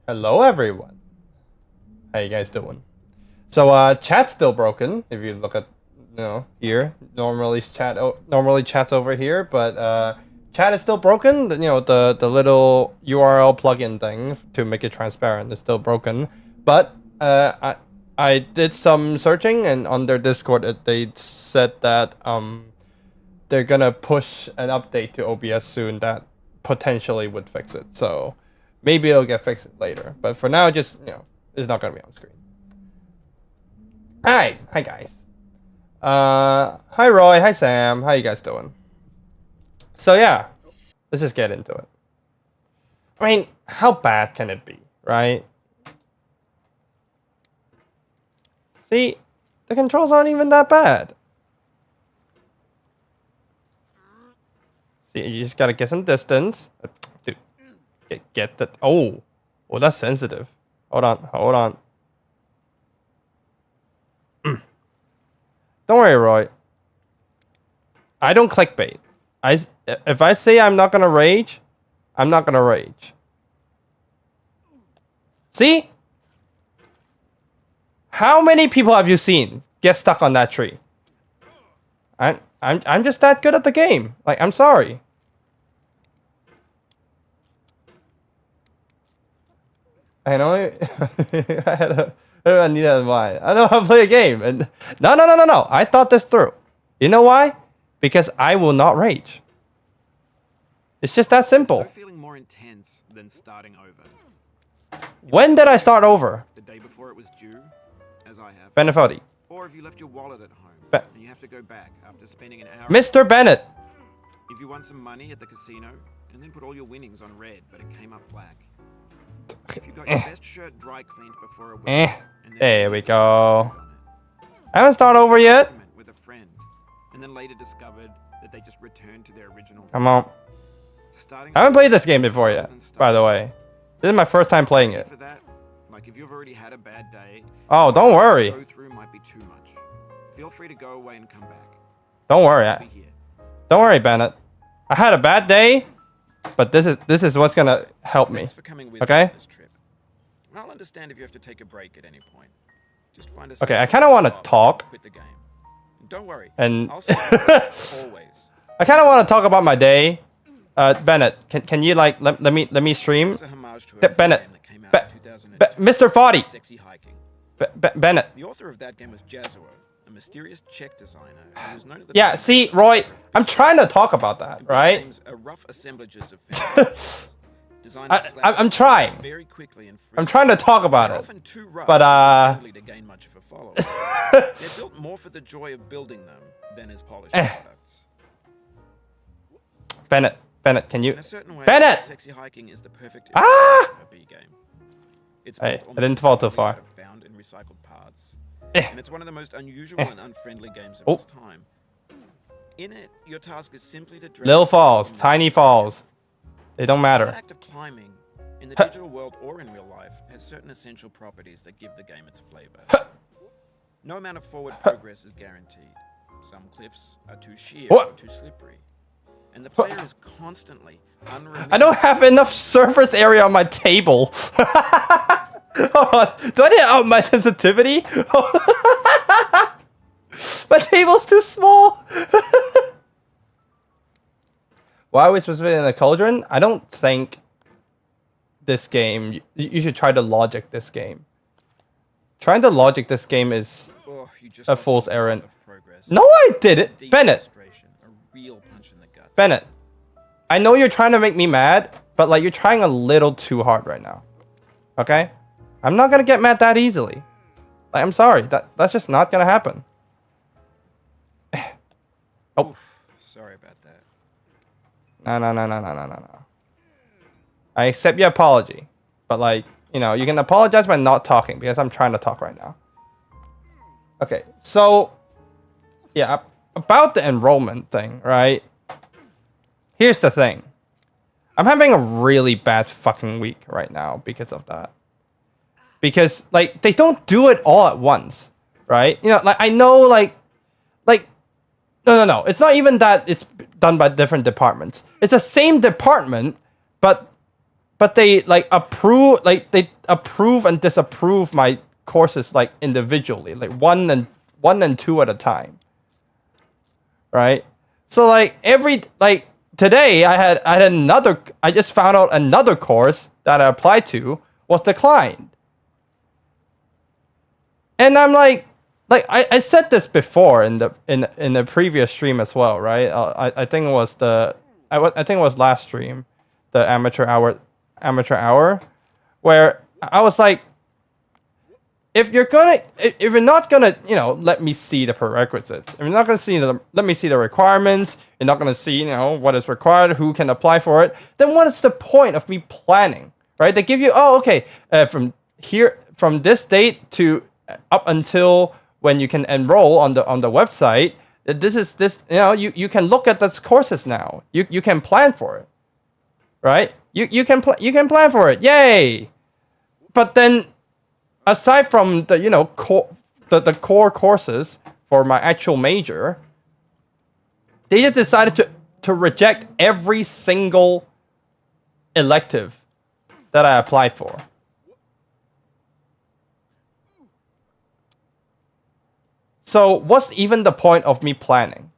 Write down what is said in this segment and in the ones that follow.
Hello, everyone. How you guys doing? So, chat's still broken. If you look at, here, normally chat's over here, but chat is still broken. The little URL plugin thing to make it transparent is still broken. But I did some searching, and on their Discord, they said that they're gonna push an update to OBS soon that potentially would fix it. So maybe it'll get fixed later. But for now, just it's not gonna be on screen. Hi guys. Hi Roy, hi Sam. How you guys doing? So yeah, let's just get into it. I mean, how bad can it be, right? See, the controls aren't even that bad. See, you just gotta get some distance. Dude, get that. Oh, that's sensitive. Hold on. Don't worry, Roy. I don't clickbait. If I say I'm not gonna rage, I'm not gonna rage. See? How many people have you seen get stuck on that tree? I'm just that good at the game. Like, I'm sorry. I know I need that in mind. I know how to play a game. And no. I thought this through. You know why? Because I will not rage. It's just that simple. No feeling more intense than starting over. When did I start over? The day before it was due, as I have. Benefodi. Or if you left your wallet at home and you have to go back after spending an hour. Mr. Bennett. If you won some money at the casino and then put all your winnings on red, but it came up black. If you got your best shirt dry cleaned before a win, There we go. I haven't started over yet. With a friend, and then later discovered that they just returned to their original. Come on. I haven't played this game before yet, by the way. This is my first time playing it. For that, like if you've already had a bad day. Oh, don't worry. Go through might be too much. Feel free to go away and come back. Don't worry. Don't worry, Bennett. I had a bad day, but this is what's gonna help me. Okay? I'll understand if you have to take a break at any point. Just find a okay, I kind of want to talk. Quit the game. Don't worry. And I'll always. I kind of want to talk about my day. Bennett, can you like let me stream? Bennett, Mr. Foddy. Sexy hiking. Bennett. The author of that game was Jazuo, a mysterious Czech designer who was known at the yeah, see, Roy, I'm trying to talk about that, right? Rough assemblages of I'm trying. Very quickly and I'm trying to talk about it. But to gain much of a following. They're built more for the joy of building them than as polished products. Bennett, can you? In a certain way, Bennett! Sexy hiking is the perfect B game. It's hey, I didn't fall too far. Found in recycled parts. And it's one of the most unusual and unfriendly games of its time. In it, your task is simply to little falls, tiny falls. They don't matter. The act of climbing, in the digital world or in real life, has certain essential properties that give the game its flavor. No amount of forward progress is guaranteed. Some cliffs are too sheer or too slippery. And the player is constantly unremitting. I don't have enough surface area on my table. Hold on. Do I need to up my sensitivity? My table's too small. Why are we supposed to be in a cauldron? I don't think this game... You should try to logic this game. Trying to logic this game is a fool's errand. No, I didn't. Bennett. Bennett. I know you're trying to make me mad, but like you're trying a little too hard right now. Okay? I'm not gonna get mad that easily. Like, I'm sorry. That's just not gonna happen. Oh. Oof, sorry about that. No. I accept your apology. But like, you can apologize by not talking because I'm trying to talk right now. Okay, so yeah, about the enrollment thing, right? Here's the thing. I'm having a really bad fucking week right now because of that. Because like they don't do it all at once, right? Like I know like no. It's not even that it's done by different departments. It's the same department, but but they like approve, like they approve and disapprove my courses like individually, like one and two at a time, right? So like today I just found out another course that I applied to was declined, and I'm like I said this before in the previous stream as well, right? I think it was I think it was last stream, the amateur hour, where I was like, if you're not gonna, let me see the prerequisites, if you're not gonna let me see the requirements, you're not gonna see, what is required, who can apply for it, then what is the point of me planning, right? They give you, from this date to up until when you can enroll on the website. You can look at those courses now. You can plan for it, right? You can plan for it. Yay! But then, aside from the core courses for my actual major, they just decided to reject every single elective that I applied for. So what's even the point of me planning?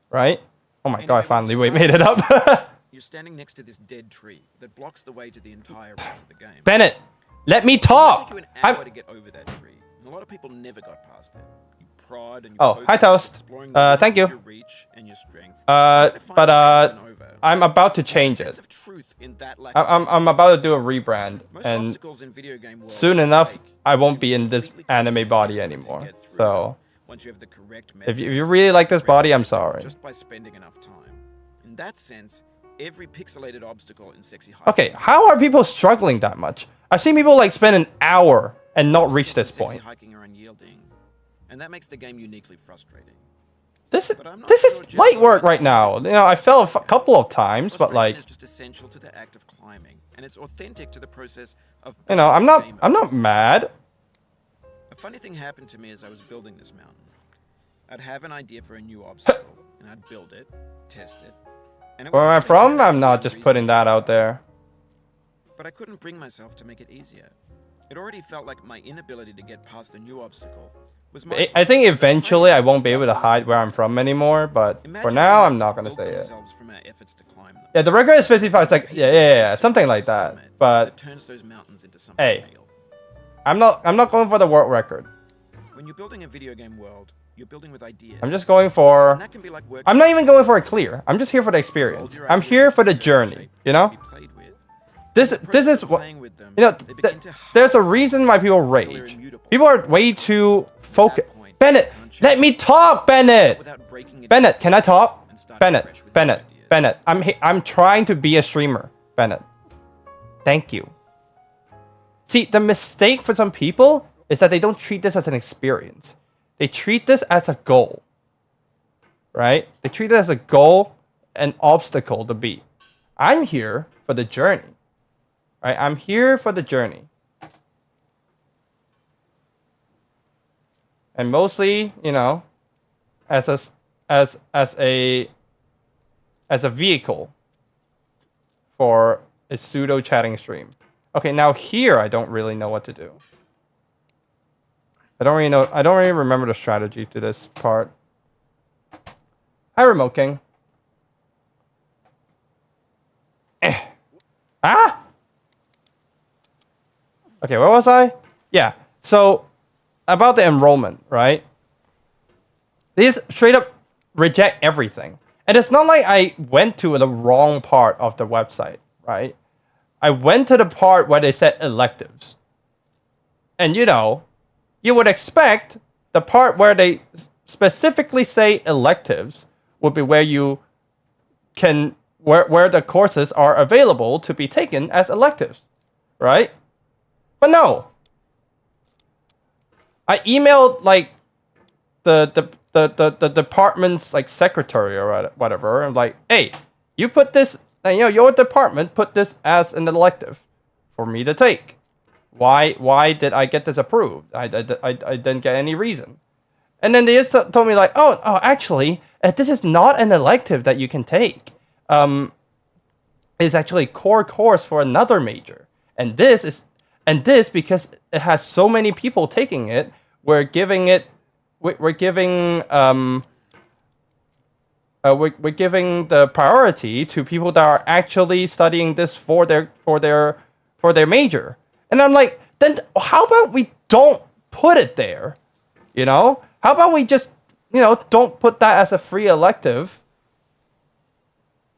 Right? Oh my god, I finally made it up. You're standing next to this dead tree that blocks the way to the entire rest of the game. Bennett, let me It talk! took you an hour to get over that tree, and a lot of people never got past it. You prod and you Oh, hi, Toast. exploring the limits thank of you. your reach and your strength. I'm about to change There's a it. sense of truth in that lack I'm about to do a rebrand, Most and obstacles in video game world soon are enough, fake. I won't You be in this completely anime confident body you can anymore. get through So, once you have the correct if method, you really like this body, I'm sorry. just by spending enough time. In that sense, every pixelated obstacle in Sexy Hiking. Okay, how are people struggling that much? I've seen people like spend an hour and not reach this Sexy point. Hiking are unyielding, and that makes the game uniquely frustrating. This But I'm not is sure just light work how right now. I fell a couple of times, but Frustration like, is just essential to the act of climbing, and it's authentic to the process of. I'm building not a game. I'm not mad. A funny thing happened to me as I was building this mountain. I'd have an idea for a new obstacle, and I'd build it, test it, and it Where would I'm turn from, out I'm to not be just putting that out there. But I couldn't bring myself to make it easier. It already felt like my inability to get past the new obstacle was my I fault. think eventually I won't be able to hide where I'm from anymore, but for Imagine now, how I'm not mountains gonna say built it. themselves from our efforts to climb them. Yeah, the record is 55. It's like, yeah, something like that. Summit But that turns those mountains into something hey, real. I'm not going for the world record. When you're building a video game world, you're building with ideas. I'm just going for. And that can be like working I'm not even going for a clear. I'm just here for the experience. I'm here for the journey. This is what there's a reason why people rage. People are way too focused. Bennett, let me talk, Bennett. Bennett, can I talk? Bennett. I'm trying to be a streamer, Bennett. Thank you. See, the mistake for some people is that they don't treat this as an experience. They treat this as a goal. Right? They treat it as a goal, an obstacle to beat. I'm here for the journey. Right? I'm here for the journey. And mostly, as a vehicle for a pseudo chatting stream. Okay, now here I don't really know what to do. I don't really remember the strategy to this part. Hi, Remote King. Ah! Okay, where was I? Yeah, so about the enrollment, right? They just straight up reject everything. And it's not like I went to the wrong part of the website, right? I went to the part where they said electives. And you would expect the part where they specifically say electives would be where you can where the courses are available to be taken as electives, right? But no. I emailed like the department's like secretary or whatever, and like, hey, you put this, your department put this as an elective for me to take. Why did I get this approved? I didn't get any reason. And then they just told me like, oh, actually, this is not an elective that you can take. is actually a core course for another major. And this because it has so many people taking it, we're giving the priority to people that are actually studying this for their major. And I'm like, then how about we don't put it there? You know? How about we just, don't put that as a free elective,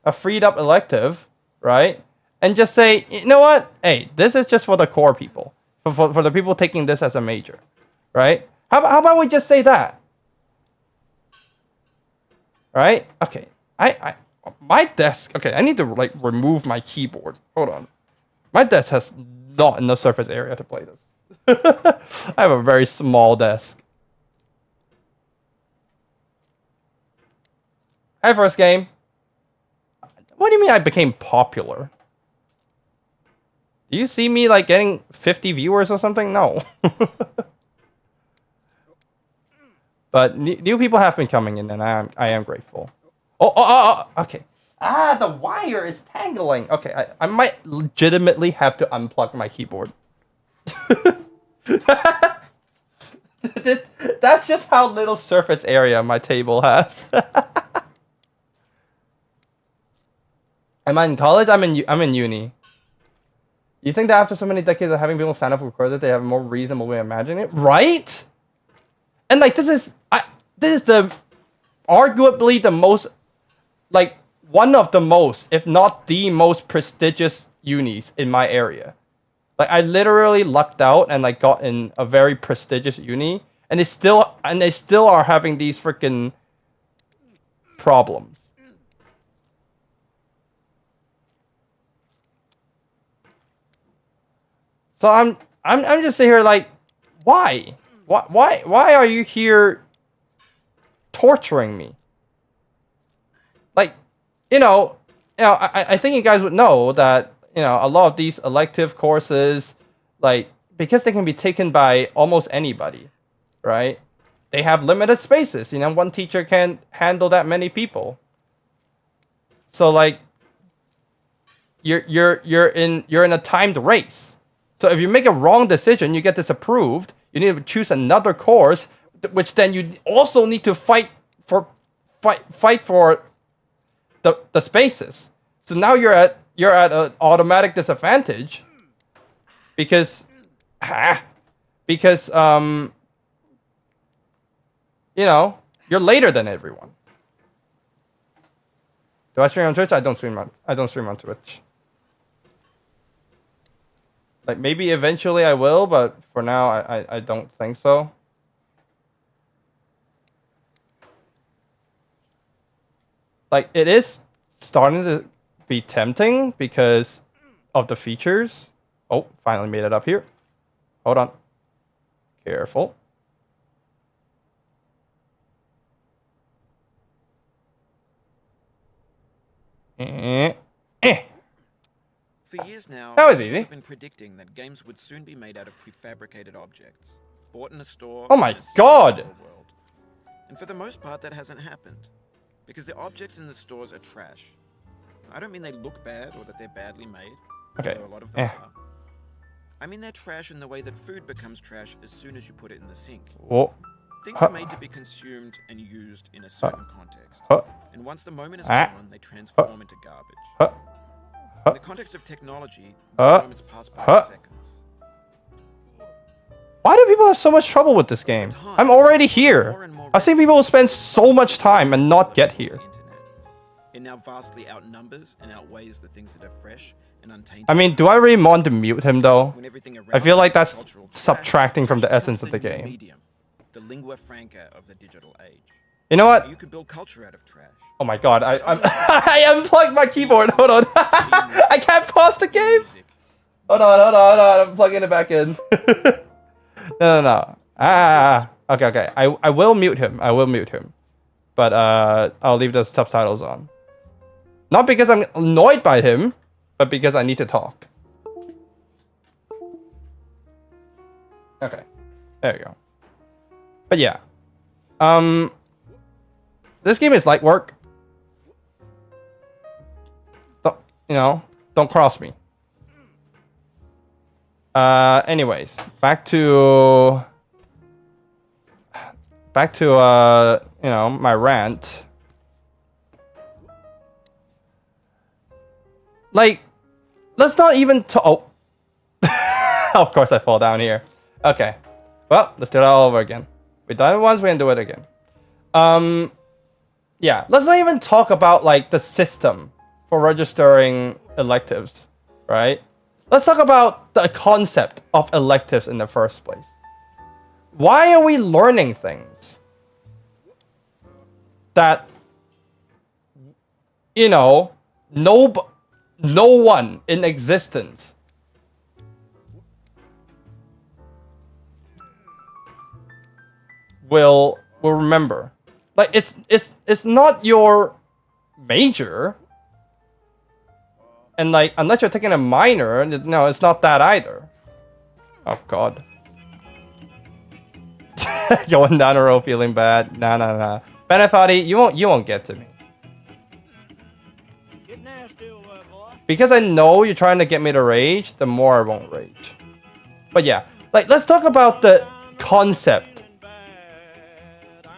a freed up elective, right? And just say, you know what? Hey, this is just for the core people, for the people taking this as a major, right? How about we just say that? Right? Okay. My desk. Okay, I need to remove my keyboard. Hold on. My desk has not enough surface area to play this. I have a very small desk. Hi, first game. What do you mean I became popular? Do you see me getting 50 viewers or something? No. But new people have been coming in, and I am grateful. Oh, okay. The wire is tangling. Okay, I might legitimately have to unplug my keyboard. That's just how little surface area my table has. Am I in college? I'm in uni. You think that after so many decades of having people sign up for courses, they have a more reasonable way of imagining it, right? And this is the arguably the most, one of the most, if not the most prestigious unis in my area. I literally lucked out and got in a very prestigious uni, and they still are having these freaking problems. So I'm just sitting here why? Why are you here torturing me? I think you guys would know that, a lot of these elective courses, because they can be taken by almost anybody, right? They have limited spaces. One teacher can't handle that many people. So you're in a timed race. So if you make a wrong decision, you get disapproved. You need to choose another course, which then you also need to fight for the spaces. So now you're at an automatic disadvantage because you're later than everyone. Do I stream on Twitch? I don't stream on Twitch. Maybe eventually I will, but for now I don't think so. It is starting to be tempting because of the features. Oh, finally made it up here. Hold on. Careful. For years now, that was easy. I've been predicting that games would soon be made out of prefabricated objects, bought in a store. Oh my god! World. And for the most part, that hasn't happened, because the objects in the stores are trash. I don't mean they look bad or that they're badly made. Okay. A lot of them are. I mean they're trash in the way that food becomes trash as soon as you put it in the sink. Whoa. Things are made to be consumed and used in a certain context. And once the moment is gone, they transform into garbage. In the context of technology, moments pass by in seconds. Why do people have so much trouble with this game? I'm already here. I've seen people spend so much time and not get here. It now vastly outnumbers and outweighs the things that are fresh and untainted. I mean, do I really want to mute him though? I feel like that's subtracting from the essence of the game. Medium, the lingua franca of the digital age. You know what? You could build culture out of trash. Oh my god, I unplugged my keyboard. Hold on. I can't pause the game. Hold on. I'm plugging it back in. No. Okay. I will mute him. But I'll leave the subtitles on. Not because I'm annoyed by him, but because I need to talk. Okay. There you go. But yeah. This game is light work. don't cross me. Anyways, back to my rant. Like, let's not even oh. Of course I fall down here. Okay. Well, let's do that all over again. We've done it once, we can do it again. Yeah, let's not even talk about like the system for registering electives, right? Let's talk about the concept of electives in the first place. Why are we learning things that, no one in existence will remember? Like, it's not your major. And like, unless you're taking a minor, no, it's not that either. Oh god. Going down the road feeling bad. Nah. Benefati, you won't get to me. Because I know you're trying to get me to rage, the more I won't rage. But yeah, like, let's talk about the concept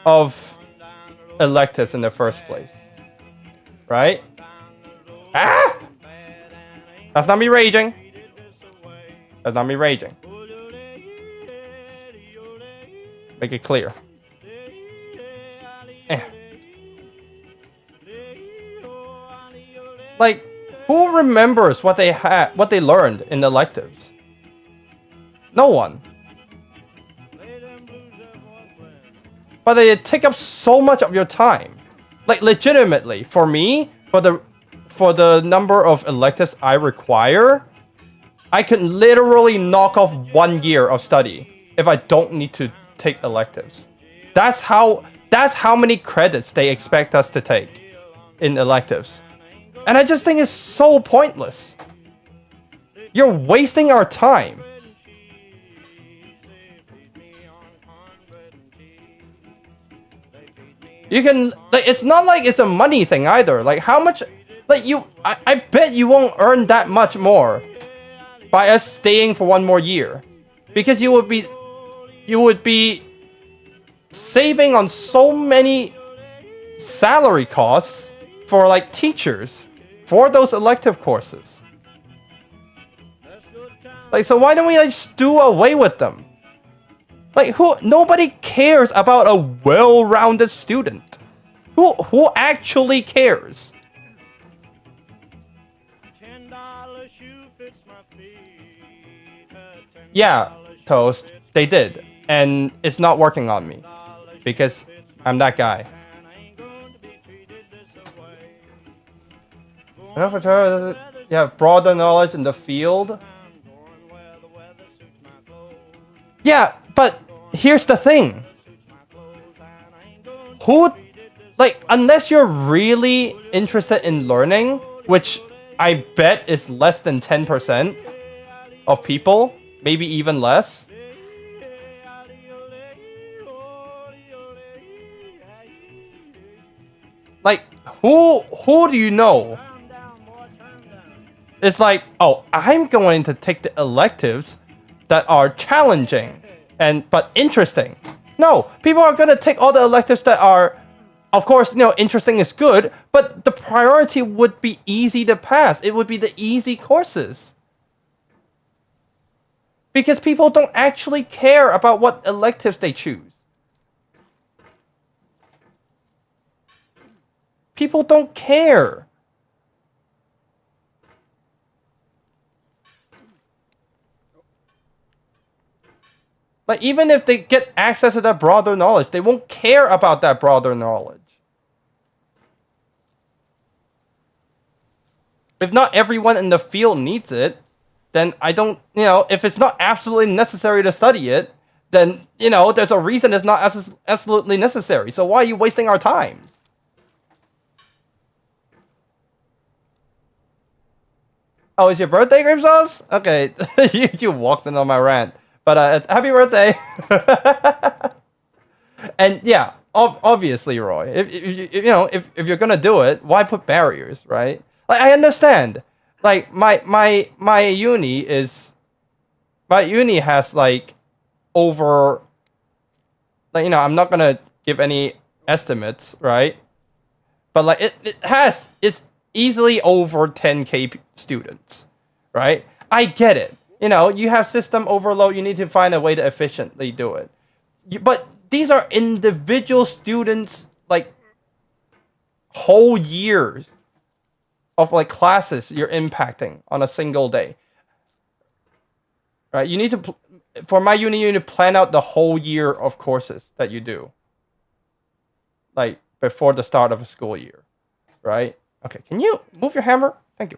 of electives in the first place. Right? Ah! That's not me raging. That's not me raging. Make it clear. Like, who remembers what they learned in electives? No one. But they take up so much of your time. Like, legitimately, for me, for the number of electives I require, I can literally knock off 1 year of study if I don't need to take electives. That's how many credits they expect us to take in electives. And I just think it's so pointless. You're wasting our time. You can, like, it's not like it's a money thing either. Like, how much, like, I bet you won't earn that much more by us staying for 1 more year. Because you would be saving on so many salary costs for, like, teachers for those elective courses. Like, so why don't we just do away with them? Like, nobody cares about a well-rounded student. Who actually cares? Yeah, Toast, they did. And it's not working on me. Because I'm that guy. Enough for her, you have broader knowledge in the field. Yeah, but here's the thing. Unless you're really interested in learning, which I bet is less than 10% of people, maybe even less. Like, who do you know? It's like, oh, I'm going to take the electives that are challenging but interesting. No, people are gonna take all the electives that are, of course, interesting is good, but the priority would be easy to pass. It would be the easy courses. Because people don't actually care about what electives they choose. People don't care. Like, even if they get access to that broader knowledge, they won't care about that broader knowledge. If not everyone in the field needs it, then I don't, if it's not absolutely necessary to study it, then, there's a reason it's not absolutely necessary. So why are you wasting our time? Oh, it's your birthday, Grape Sauce? Okay, you walked in on my rant. But happy birthday! And yeah, obviously, Roy, if you're gonna do it, why put barriers, right? Like, I understand like my uni has like over, like, you know, I'm not gonna give any estimates, right? But like it's easily over 10K students, right? I get it. You know, you have system overload. You need to find a way to efficiently do it. But these are individual students, like whole years of like classes you're impacting on a single day, right? You need to, for my uni, you need to plan out the whole year of courses that you do, like before the start of a school year, right? Okay, can you move your hammer? Thank you.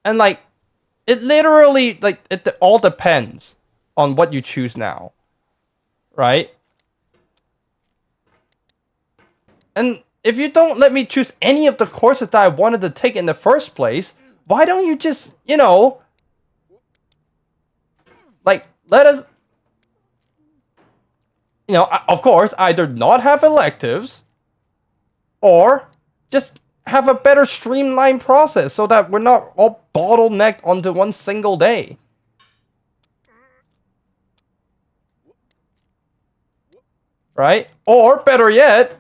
And like, it literally, like, it all depends on what you choose now, right? And if you don't let me choose any of the courses that I wanted to take in the first place, why don't you just, you know, like, let us, you know, of course, either not have electives or just have a better streamlined process so that we're not all bottlenecked onto one single day. Right? Or better yet,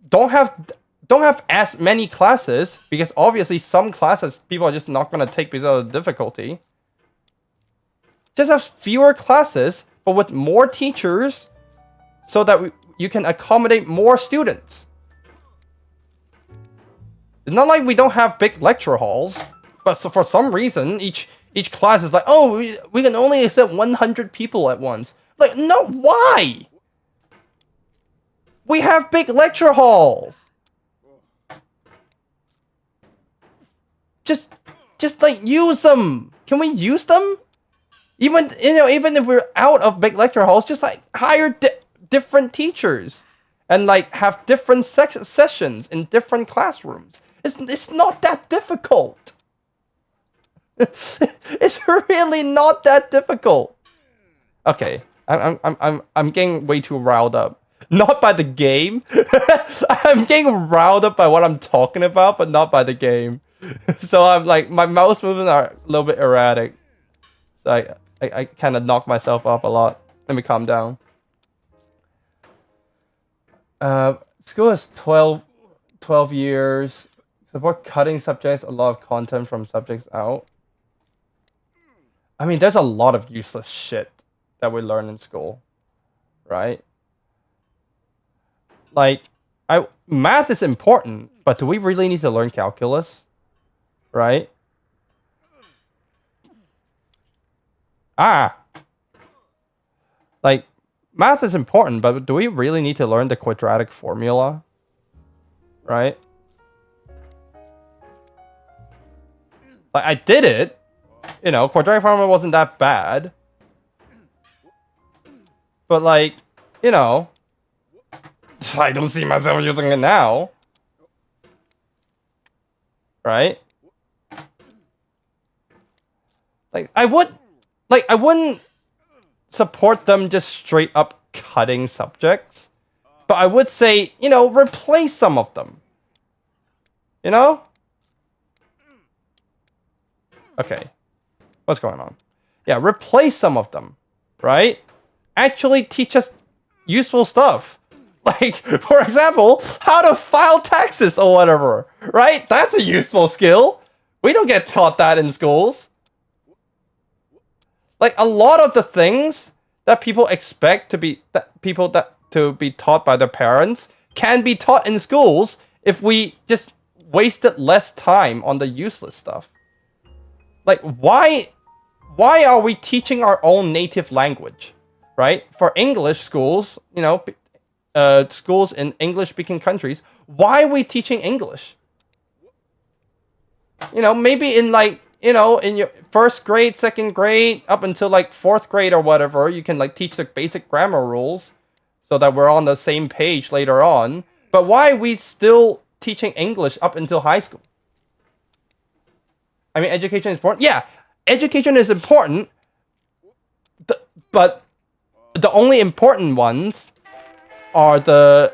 don't have as many classes, because obviously some classes people are just not going to take because of the difficulty. Just have fewer classes, but with more teachers, so that you can accommodate more students. It's not like we don't have big lecture halls, but so for some reason each class is like, oh, we can only accept 100 people at once. Like, no, why? We have big lecture halls. Just like use them. Can we use them? Even, you know, even if we're out of big lecture halls, just like hire different teachers and like have different sessions in different classrooms. It's not that difficult. It's really not that difficult. Okay, I'm getting way too riled up. Not by the game. I'm getting riled up by what I'm talking about, but not by the game. So I'm like, my mouse movements are a little bit erratic. So I kind of knock myself off a lot. Let me calm down. School is 12 years. Support cutting subjects, a lot of content from subjects out. I mean, there's a lot of useless shit that we learn in school, right? Like, math is important, but do we really need to learn calculus? Right? Like, math is important, but do we really need to learn the quadratic formula? Right? Like, I did it. You know, quadratic formula wasn't that bad. But like, you know, I don't see myself using it now. Right? Like, I wouldn't support them just straight up cutting subjects. But I would say, you know, replace some of them. You know? Okay. What's going on? Yeah, replace some of them. Right? Actually teach us useful stuff. Like, for example, how to file taxes or whatever. Right? That's a useful skill. We don't get taught that in schools. Like, a lot of the things that people expect to be to be taught by their parents can be taught in schools if we just wasted less time on the useless stuff. Like, why are we teaching our own native language, right? For English schools, you know, schools in English-speaking countries, why are we teaching English? You know, maybe in like, you know, in your first grade, second grade, up until like fourth grade or whatever, you can like teach the basic grammar rules so that we're on the same page later on. But why are we still teaching English up until high school? I mean, education is important. Yeah, education is important. But the only important ones are the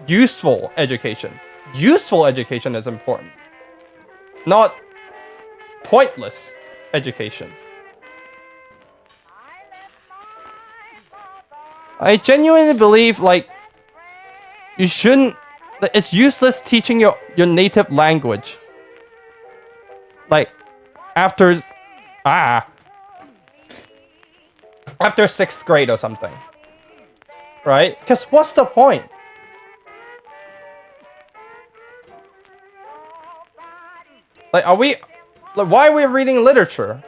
useful education. Useful education is important. not pointless education. I genuinely believe, like, you shouldn't... It's useless teaching your native language. Like, after 6th grade or something. Right? Because what's the point? Like, why are we reading literature?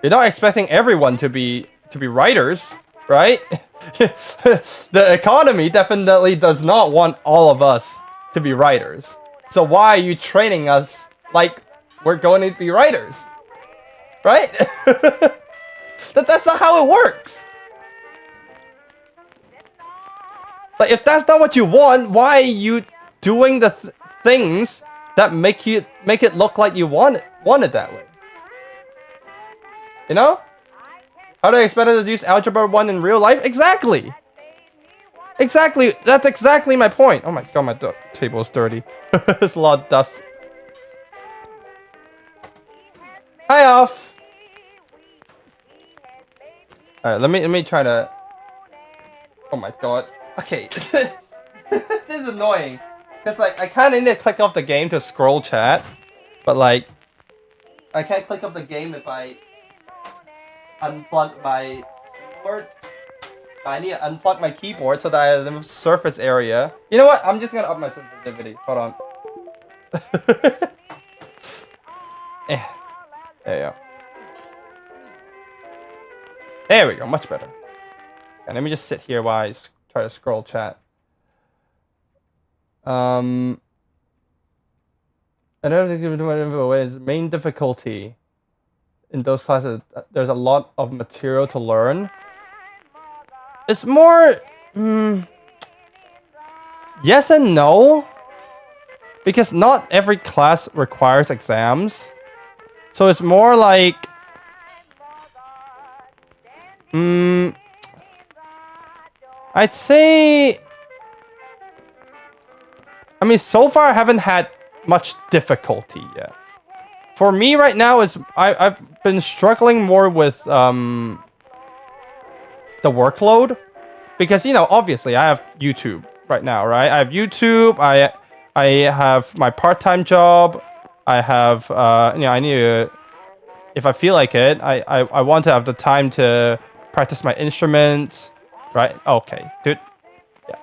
You're not expecting everyone to be writers, right? The economy definitely does not want all of us to be writers. So why are you training us like we're going to be writers? Right? That's not how it works. Like, if that's not what you want, why are you doing the things that make it look like you want it that way? You know? How do I expect to use Algebra 1 in real life? Exactly! Exactly! That's exactly my point! Oh my god, my table is dirty. There's a lot of dust. Hi, Alf! Alright, let me try to... Oh my god. Okay. This is annoying. Because, like, I kind of need to click off the game to scroll chat. But, like, I can't click off the game if I unplug my keyboard. I need to unplug my keyboard so that I have the surface area. You know what? I'm just gonna up my sensitivity. Hold on. There you go. There we go. Much better. Okay, let me just sit here while I try to scroll chat. I don't think the main difficulty in those classes, there's a lot of material to learn. It's more... yes and no. Because not every class requires exams. So it's more like... I'd say... I mean, so far I haven't had much difficulty yet. For me right now, I've been struggling more with the workload. Because, you know, obviously I have YouTube right now, right? I have YouTube, I have my part-time job, I have, you know, I need to... If I feel like it, I want to have the time to practice my instruments, right? Okay, dude.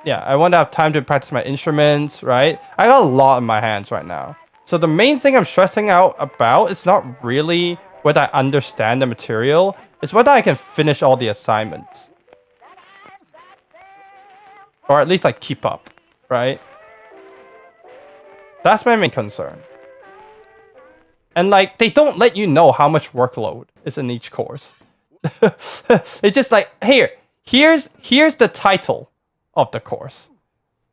Yeah, I want to have time to practice my instruments, right? I got a lot in my hands right now. So the main thing I'm stressing out about is not really whether I understand the material, it's whether I can finish all the assignments. Or at least like keep up, right? That's my main concern. And like, they don't let you know how much workload is in each course. It's just like, here's the title of the course,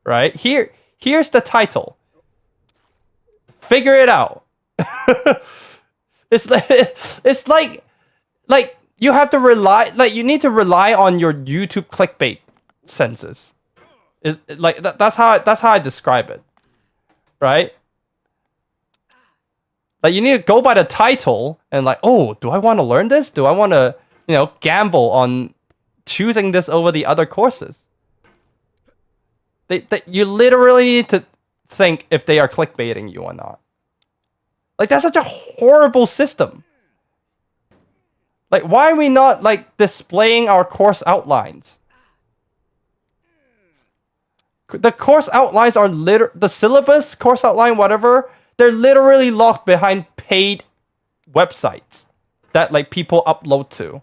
right? Here's the title. Figure it out. It's like you have to rely, like you need to rely on your YouTube clickbait senses. Is like that's how I describe it, right? Like you need to go by the title and like, oh, do I want to learn this? Do I want to, you know, gamble on choosing this over the other courses? You literally need to think if they are clickbaiting you or not. Like, that's such a horrible system. Like, why are we not, like, displaying our course outlines? The course outlines are the syllabus, course outline, whatever, they're literally locked behind paid websites that, like, people upload to.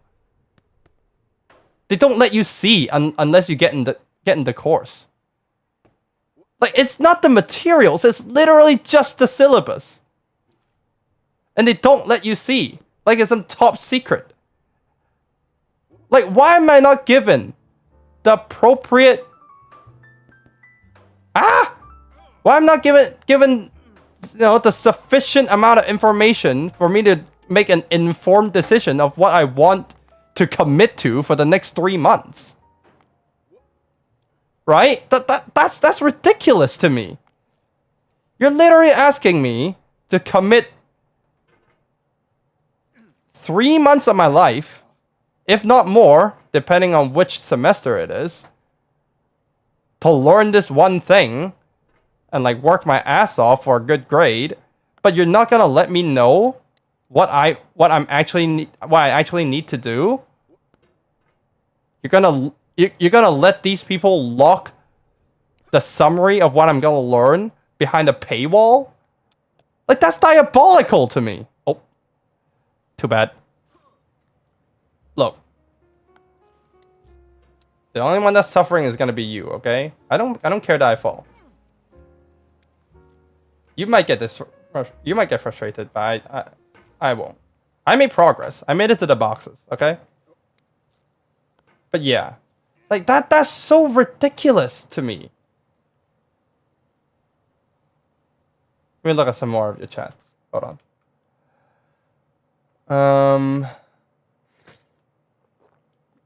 They don't let you see unless you get in the course. Like, it's not the materials, it's literally just the syllabus. And they don't let you see. Like, it's some top secret. Like, why am I not given the appropriate... Why am I not given you know, the sufficient amount of information for me to make an informed decision of what I want to commit to for the next 3 months? Right? That's ridiculous to me. You're literally asking me to commit 3 months of my life, if not more, depending on which semester it is, to learn this one thing and like work my ass off for a good grade, but you're not gonna let me know what I actually need to do. You're gonna let these people lock the summary of what I'm gonna learn behind a paywall? Like, that's diabolical to me. Oh, too bad. Look, the only one that's suffering is gonna be you. Okay? I don't care that I fall. You might get frustrated, but I won't. I made progress. I made it to the boxes. Okay? But yeah, like that's so ridiculous to me. Let me look at some more of your chats. Hold on.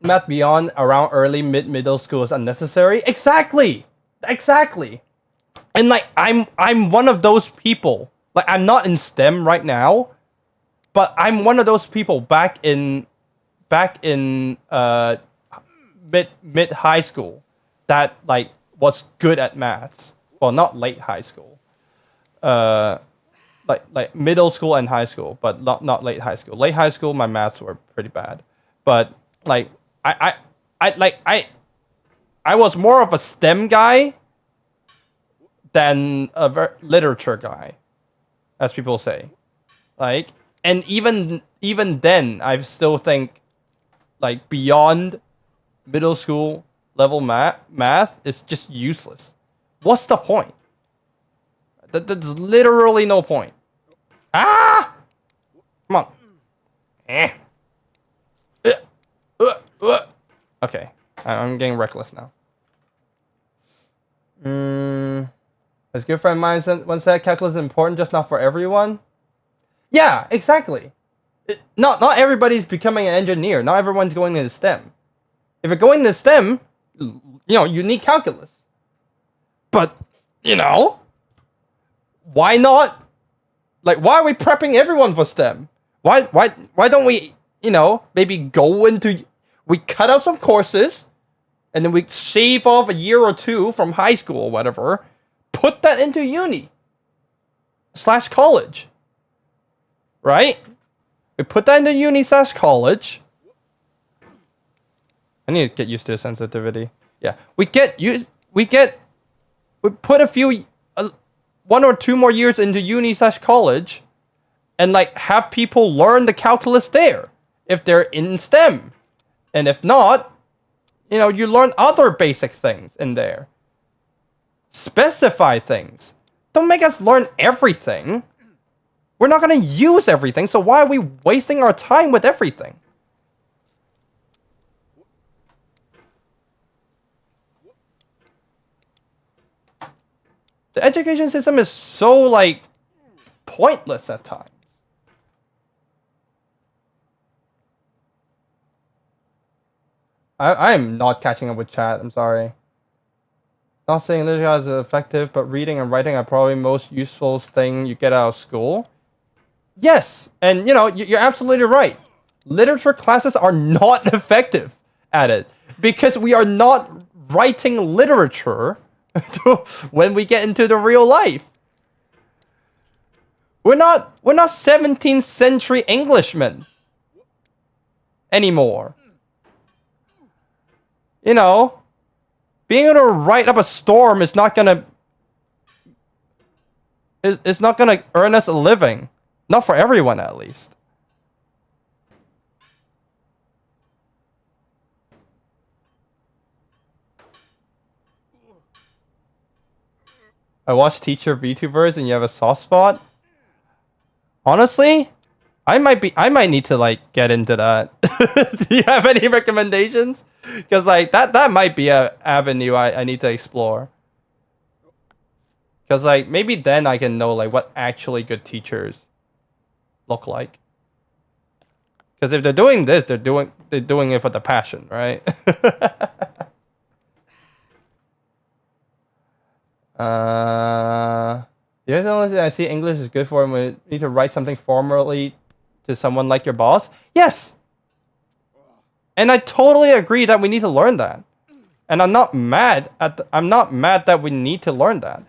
Math beyond around early middle school is unnecessary. Exactly. And like I'm one of those people. Like, I'm not in STEM right now, but I'm one of those people back in mid high school that like was good at maths. Well, not late high school. Like middle school and high school, but not late high school. Late high school, my maths were pretty bad. But like I was more of a STEM guy than a literature guy, as people say. Like, and even then, I still think like beyond middle school level math is just useless. What's the point? There's literally no point. Ah! Come on. Okay. I'm getting reckless now. As good friend of mine once said, calculus is important, just not for everyone. Yeah, exactly. Not everybody's becoming an engineer. Not everyone's going into STEM. If you're going into STEM, you need calculus. But, why not? Like, why are we prepping everyone for STEM? Why don't we, maybe go into... We cut out some courses, and then we shave off a year or two from high school or whatever, put that into uni/college. Right? We put that into uni/college. I need to get used to the sensitivity. Yeah. We put a few... 1 or 2 more years into uni/college, and like have people learn the calculus there if they're in STEM, and if not, you learn other basic things in there. Specify things. Don't make us learn everything. We're not gonna use everything, so why are we wasting our time with everything? The education system is so, like, pointless at times. I am not catching up with chat, I'm sorry. Not saying literature is effective, but reading and writing are probably the most useful thing you get out of school. Yes, and, you're absolutely right. Literature classes are not effective at it, because we are not writing literature when we get into the real life. We're not 17th century Englishmen anymore. Being able to write up a storm is not gonna earn us a living. Not for everyone, at least. I watched teacher VTubers and you have a soft spot. Honestly, I might need to like get into that. Do you have any recommendations? Because like that might be a avenue I need to explore. Because like maybe then I can know like what actually good teachers look like. Because if they're doing this, they're doing it for the passion, right? The only thing I see English is good for when you need to write something formally to someone like your boss. Yes! And I totally agree that we need to learn that. And I'm not mad that we need to learn that.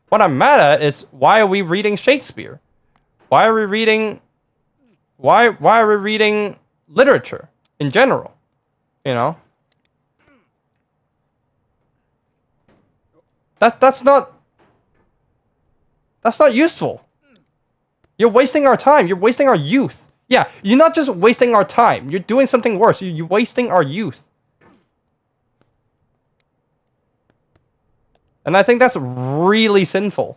What I'm mad at is, why are we reading Shakespeare? Why are we reading literature in general? You know? That's not useful. You're wasting our time. You're wasting our youth. Yeah, you're not just wasting our time. You're doing something worse. You're wasting our youth. And I think that's really sinful.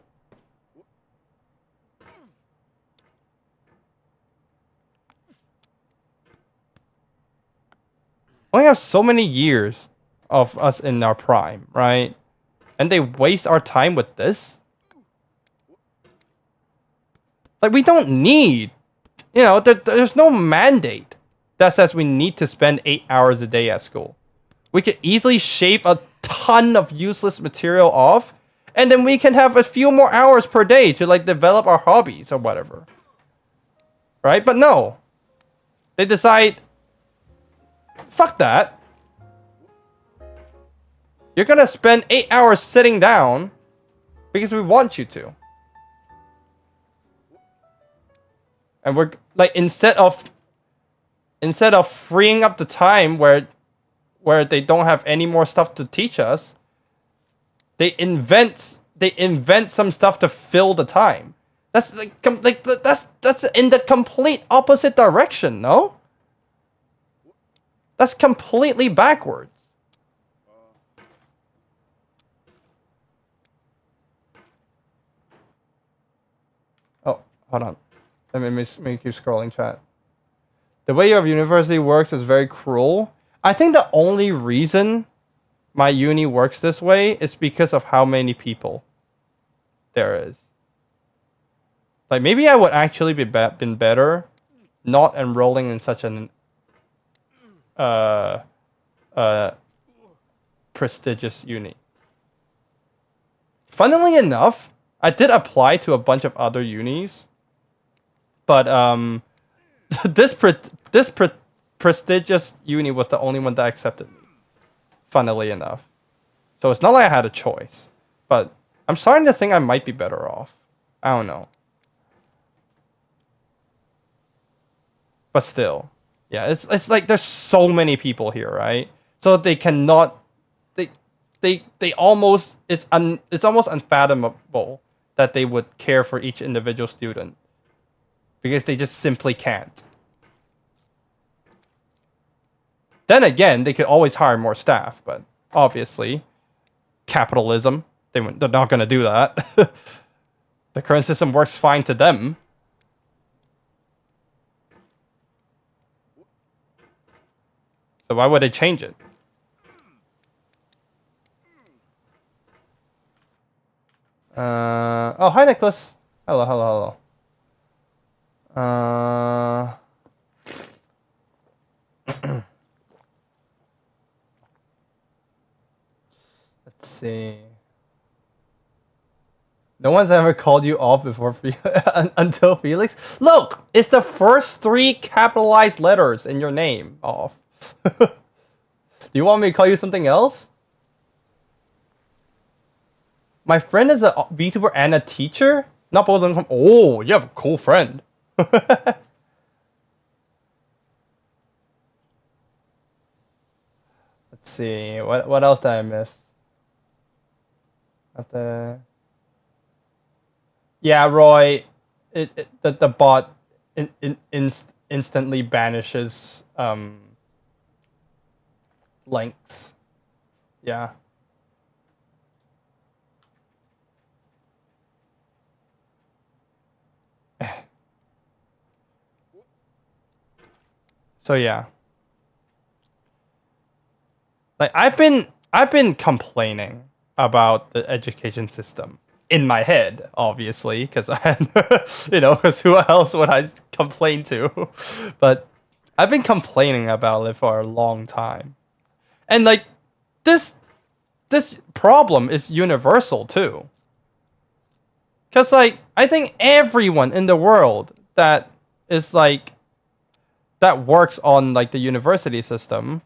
We only have so many years of us in our prime, right? And they waste our time with this? Like, we don't need... You know, there's no mandate that says we need to spend 8 hours a day at school. We could easily shave a ton of useless material off, and then we can have a few more hours per day to, like, develop our hobbies or whatever. Right? But no. They decide... Fuck that. You're gonna spend 8 hours sitting down because we want you to. And we're like, instead of freeing up the time where they don't have any more stuff to teach us, they invent some stuff to fill the time. That's that's in the complete opposite direction, no? That's completely backwards. Oh, hold on. Let me keep scrolling chat. The way your university works is very cruel. I think the only reason my uni works this way is because of how many people there is. Like, maybe I would actually been better not enrolling in such an prestigious uni. Funnily enough, I did apply to a bunch of other unis, but this prestigious uni was the only one that accepted me. Funnily enough, so it's not like I had a choice. But I'm starting to think I might be better off. I don't know. But still, yeah, it's like there's so many people here, right? So they cannot, they almost, it's almost unfathomable that they would care for each individual student, because they just simply can't. Then again, they could always hire more staff, but obviously, capitalism, they're not going to do that. The current system works fine to them. So why would they change it? Oh, hi, Nicholas. Hello. Let's see. No one's ever called you off before until Felix. Look, it's the first 3 capitalized letters in your name off. Do you want me to call you something else? My friend is a VTuber and a teacher? Not both of them. Oh, you have a cool friend. Let's see. What else did I miss? Yeah, Roy. The bot instantly banishes links. Yeah. So yeah. Like, I've been complaining about the education system in my head, obviously, because because who else would I complain to? But I've been complaining about it for a long time. And like, this problem is universal too. Because, like, I think everyone in the world that is, like, that works on, like, the university system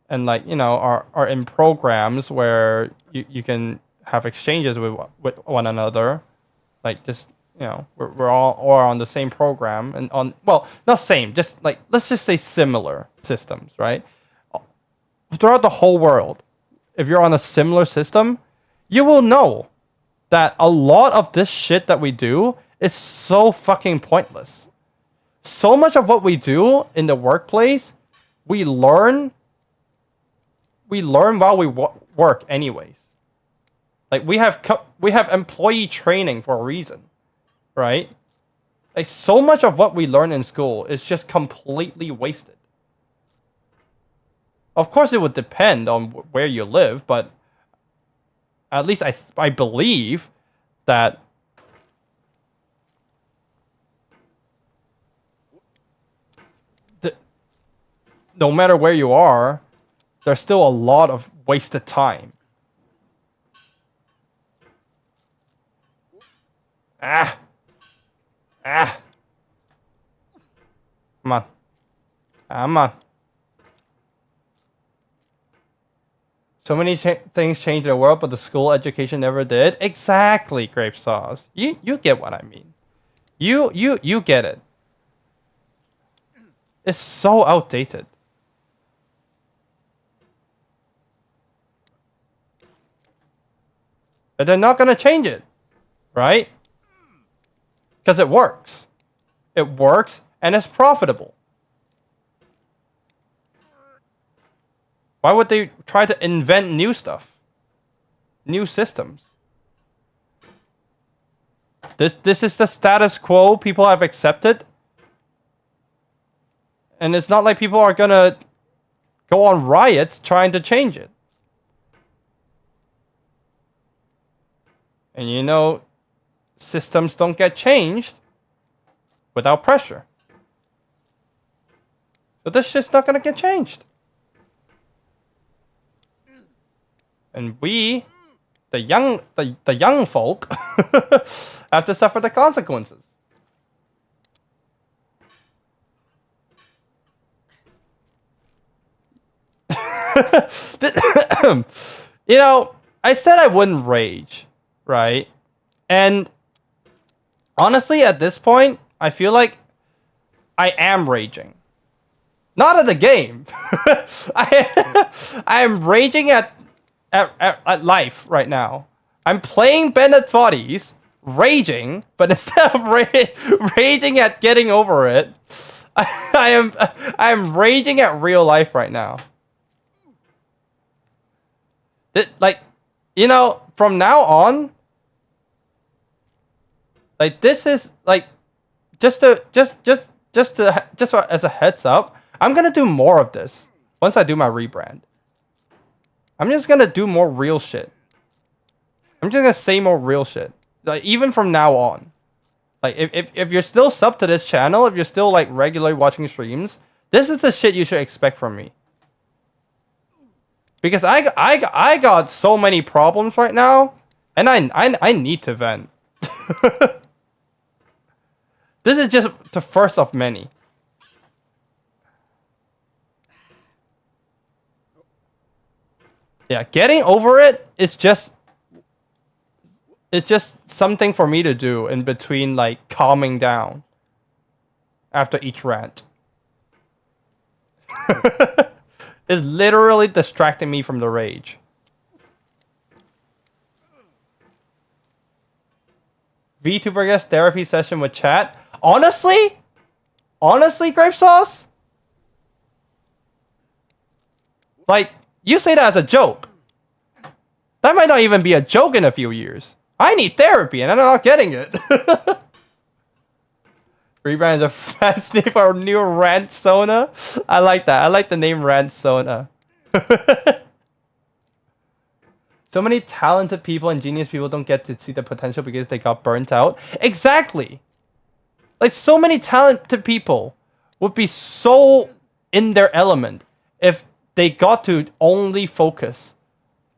and, like, you know, are in programs where you can have exchanges with one another. Like, just, you know, we're all on the same program and on, well, not same, just, like, let's just say similar systems, right? Throughout the whole world, if you're on a similar system, you will know that a lot of this shit that we do is so fucking pointless. So much of what we do in the workplace, we learn while we work anyways. Like, we have employee training for a reason, right? Like, so much of what we learn in school is just completely wasted. Of course, it would depend on where you live, but at least I believe that no matter where you are, there's still a lot of wasted time. Come on. Come on. So many things changed in the world, but the school education never did. Exactly, Grape Sauce. You get what I mean. You get it. It's so outdated. But they're not gonna change it, right? Because it works. It works and it's profitable. Why would they try to invent new stuff? New systems? This is the status quo people have accepted. And it's not like people are gonna go on riots trying to change it. And you know, systems don't get changed without pressure. So this shit's not gonna get changed. And we, the young folk, have to suffer the consequences. You know, I said I wouldn't rage, right? And honestly, at this point, I feel like I am raging. Not at the game. I am raging at life right now. I'm playing Bennett Foddies, raging, but instead of raging at getting over it, I am raging at real life right now. Like, you know, from now on, like, this is like just as a heads up, I'm gonna do more of this once I do my rebrand. I'm just gonna do more real shit. I'm just gonna say more real shit. Like, even from now on. Like, if you're still sub to this channel, if you're still, like, regularly watching streams, this is the shit you should expect from me. Because I got so many problems right now, and I need to vent. This is just the first of many. Yeah, getting over it is just... It's just something for me to do in between, like, calming down after each rant. It's literally distracting me from the rage. VTuber guest therapy session with chat. Honestly, Grape Sauce? Like, you say that as a joke. That might not even be a joke in a few years. I need therapy and I'm not getting it. Rebrand is a fancy name for new Rant Sona. I like that. I like the name Rant Sona. So many talented people and genius people don't get to see the potential because they got burnt out. Exactly. Like, so many talented people would be so in their element if they got to only focus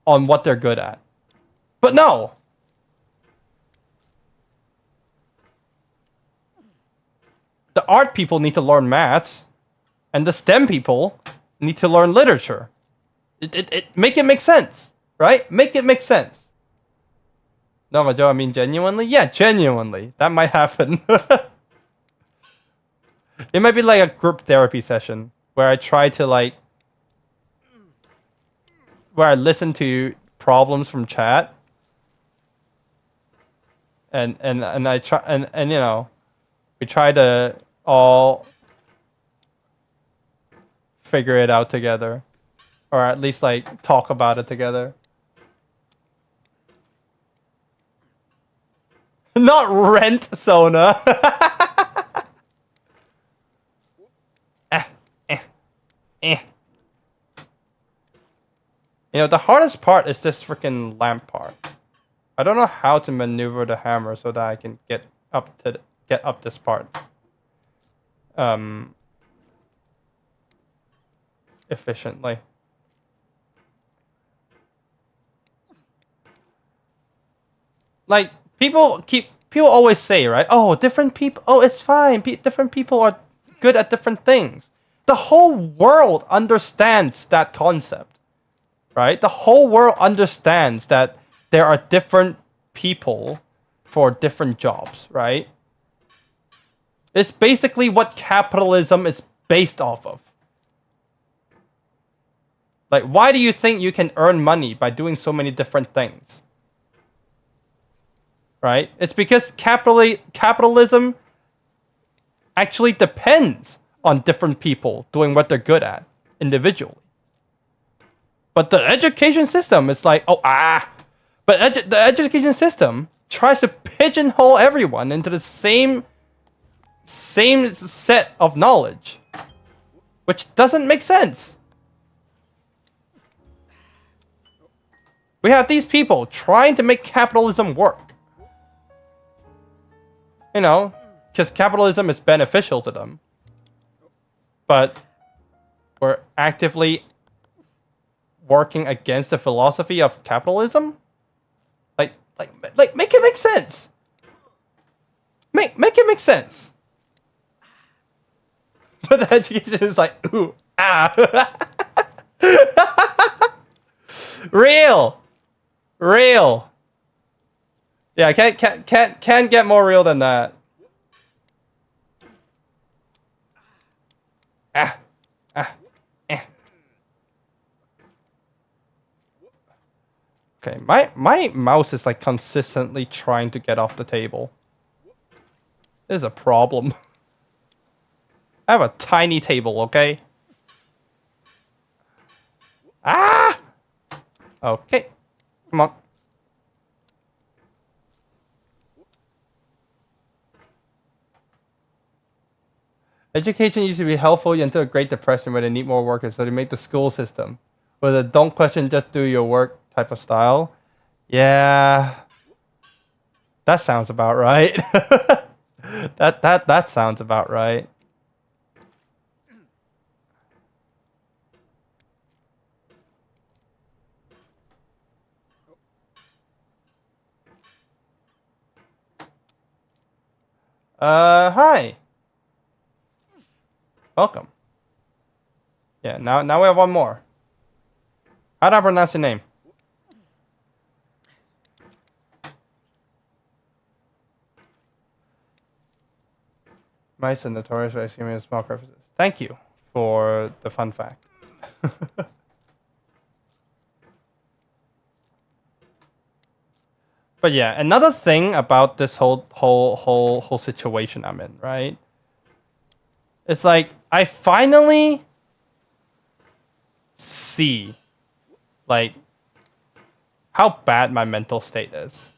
on what they're good at. But no. the art people need to learn maths, and the STEM people need to learn literature. Make it make sense, right? Make it make sense. No, Joe, I mean genuinely? Yeah, genuinely. That might happen. It might be like a group therapy session where I try to like... where I listen to problems from chat. And I try... And you know... we try to all... figure it out together. Or at least like talk about it together. Not rent, Sona. You know, the hardest part is this freaking lamp part. I don't know how to maneuver the hammer so that I can get up this part. Efficiently. Like people always say, right? Oh, different people. Oh, it's fine. Different people are good at different things. The whole world understands that concept, right? The whole world understands that there are different people for different jobs, right? It's basically what capitalism is based off of. Like, why do you think you can earn money by doing so many different things? Right? It's because capitalism actually depends on different people doing what they're good at individually. But the education system is like, but the education system tries to pigeonhole everyone into the same set of knowledge, which doesn't make sense. We have these people trying to make capitalism work. You know, because capitalism is beneficial to them. But we're actively working against the philosophy of capitalism? Like make it make sense. Make it make sense. But the education is like, ooh, ah. Real. Yeah, can't get more real than that. Okay, my mouse is like consistently trying to get off the table. There's a problem. I have a tiny table, okay? Ah! Okay. Come on. Education used to be helpful until the Great Depression where they need more workers, so they make the school system with a don't question, just do your work type of style. Yeah. That sounds about right. that sounds about right. Hi. Welcome. Yeah, now we have one more. How do I pronounce your name? Mice are notorious for executing small crevices. Thank you for the fun fact. But yeah, another thing about this whole situation I'm in, right? It's like I finally see like how bad my mental state is.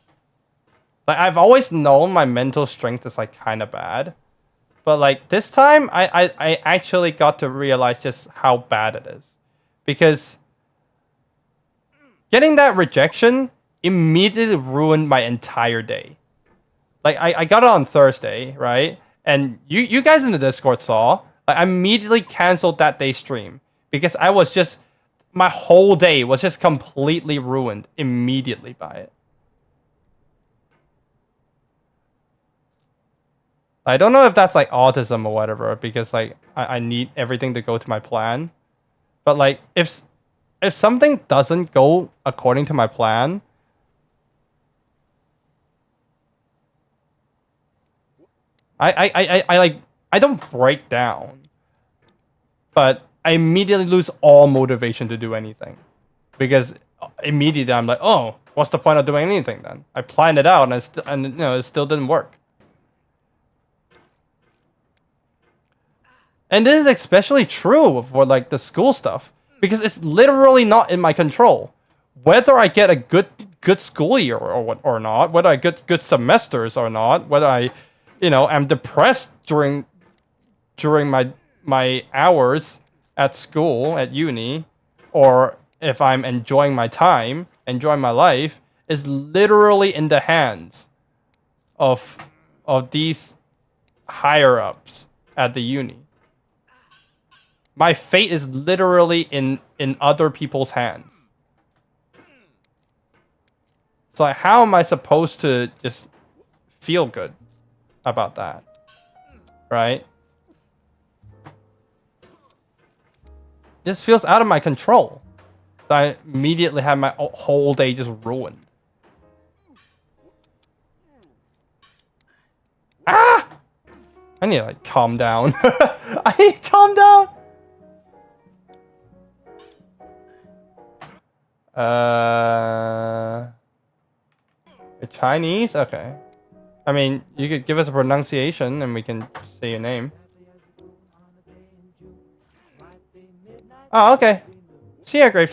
Like I've always known my mental strength is like kind of bad. But like this time I actually got to realize just how bad it is. Because getting that rejection immediately ruined my entire day. Like I got it on Thursday, right? And you guys in the Discord saw, like, I immediately canceled that day's stream because I was just, my whole day was just completely ruined immediately by it. I don't know if that's like autism or whatever, because like I need everything to go to my plan. But like if something doesn't go according to my plan, I like I don't break down, but I immediately lose all motivation to do anything, because immediately I'm like, oh, what's the point of doing anything then? I planned it out and you know it still didn't work. And this is especially true for like the school stuff, because it's literally not in my control whether I get a good school year or not, whether I get good semesters or not, whether I, you know, am depressed during my hours at school at uni, or if I'm enjoying my time, enjoying my life, is literally in the hands of these higher ups at the uni. My fate is literally in other people's hands. So like, how am I supposed to just feel good about that? Right? This feels out of my control. So I immediately have my whole day just ruined. Ah! I need to like calm down. I need to calm down. Chinese? Okay. I mean, you could give us a pronunciation and we can say your name. Oh, okay. See ya, Grape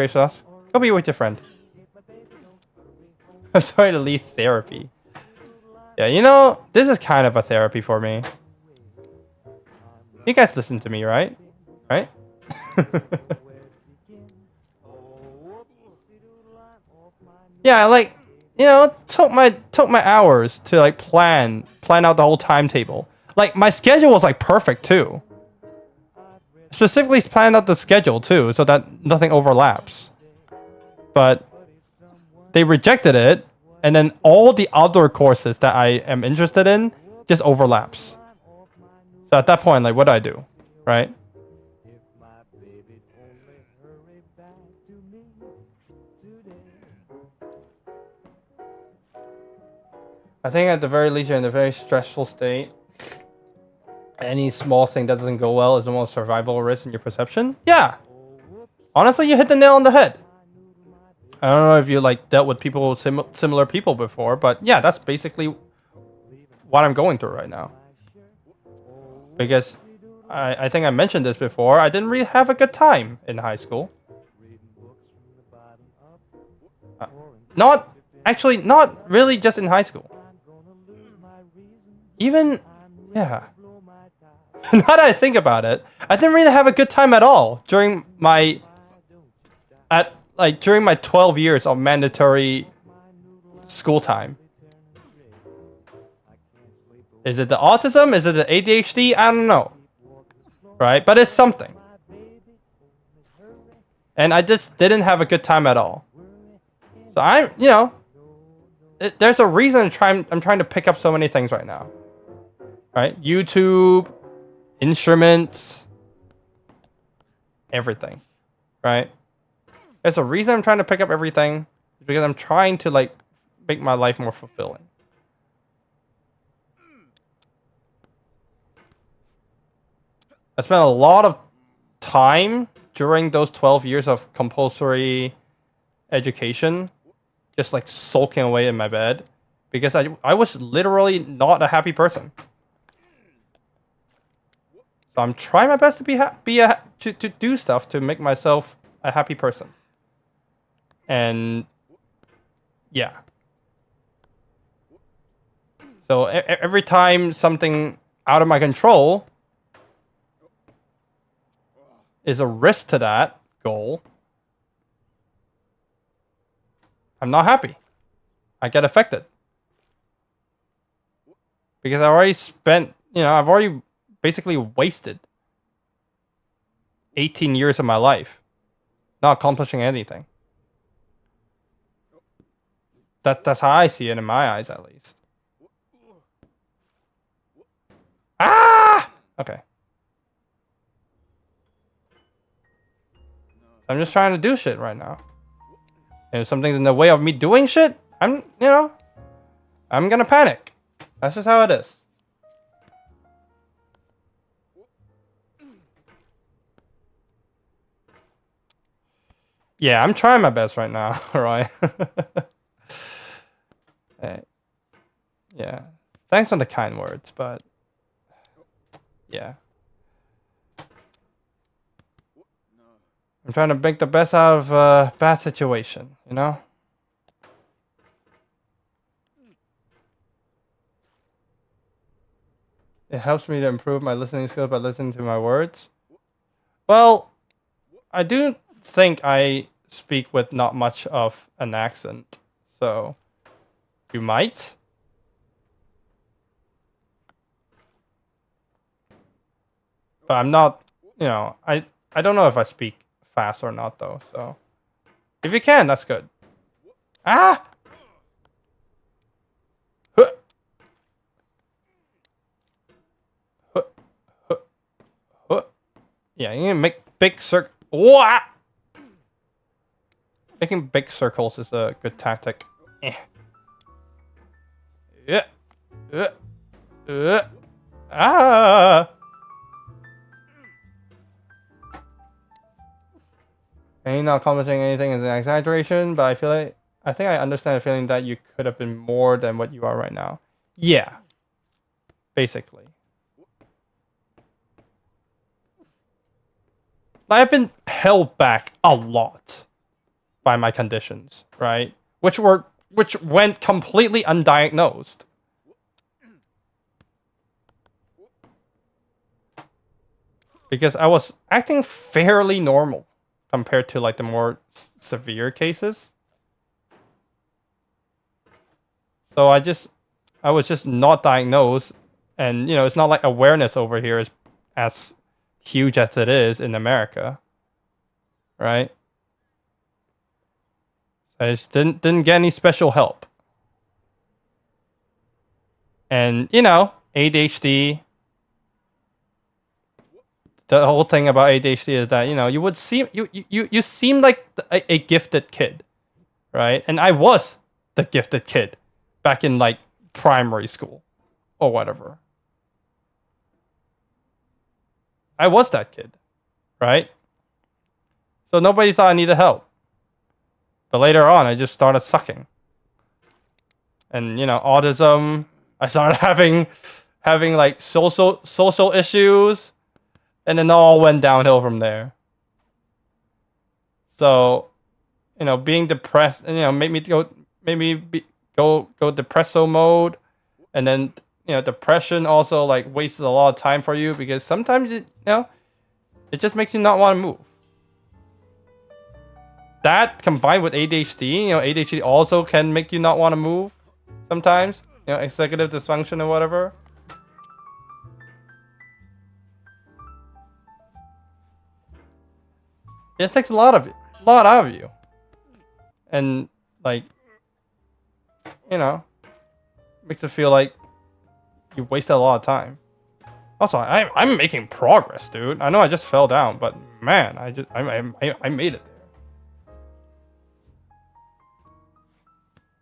Sauce. Go be with your friend. I'm sorry to leave therapy. Yeah, you know, this is kind of a therapy for me. You guys listen to me, right? Right? Yeah, like, you know, took my hours to like plan out the whole timetable. Like my schedule was like perfect too. Specifically planned out the schedule too, so that nothing overlaps. But they rejected it, and then all the other courses that I am interested in just overlaps. So at that point, like, what do I do, right? I think at the very least you're in a very stressful state. Any small thing that doesn't go well is the most survival risk in your perception. Yeah. Honestly, you hit the nail on the head. I don't know if you like dealt with people similar people before, but yeah, that's basically what I'm going through right now. Because I think I mentioned this before, I didn't really have a good time in high school. Not really just in high school. Even, yeah. Now that I think about it, I didn't really have a good time at all during my 12 years of mandatory school time. Is it the autism? Is it the ADHD? I don't know. Right? But it's something. And I just didn't have a good time at all. So I'm, you know, there's a reason I'm trying to pick up so many things right now. Right? YouTube, instruments, everything. Right? There's a reason I'm trying to pick up everything. Because I'm trying to like make my life more fulfilling. I spent a lot of time during those 12 years of compulsory education just like sulking away in my bed because I was literally not a happy person. So I'm trying my best to to do stuff to make myself a happy person. And yeah. So every time something out of my control is a risk to that goal, I'm not happy. I get affected. Because I already spent, I've already basically wasted 18 years of my life not accomplishing anything. That's how I see it in my eyes, at least. Okay. I'm just trying to do shit right now. And if something's in the way of me doing shit, I'm gonna panic. That's just how it is. Yeah, I'm trying my best right now, right? Yeah. Thanks for the kind words, but yeah. I'm trying to make the best out of a bad situation, you know? It helps me to improve my listening skills by listening to my words. Well, I do think I speak with not much of an accent, so you might. But I'm not, I don't know if I speak fast or not though, so if you can, that's good. Ah! Huh. Huh. Huh. Huh. Yeah, you need to make big circle. What? Making big circles is a good tactic. Yeah. Ah! And you're not accomplishing anything is an exaggeration, but I think I understand the feeling that you could have been more than what you are right now. Yeah. Basically. I've been held back a lot by my conditions, right? Which went completely undiagnosed. Because I was acting fairly normal compared to like the more severe cases. So I was just not diagnosed, and it's not like awareness over here is as huge as it is in America, right? I just didn't get any special help. And ADHD. The whole thing about ADHD is that you seem like a gifted kid, right? And I was the gifted kid back in like primary school or whatever. I was that kid, right? So nobody thought I needed help. But later on, I just started sucking. And autism. I started having like social issues, and then all went downhill from there. So, being depressed, and made me go depresso mode, and then depression also like wastes a lot of time for you because sometimes it just makes you not want to move. That combined with ADHD, ADHD also can make you not want to move sometimes, executive dysfunction or whatever. It just takes a lot out of you. And like, makes it feel like you wasted a lot of time. Also, I'm making progress, dude. I know I just fell down, but man, I made it there.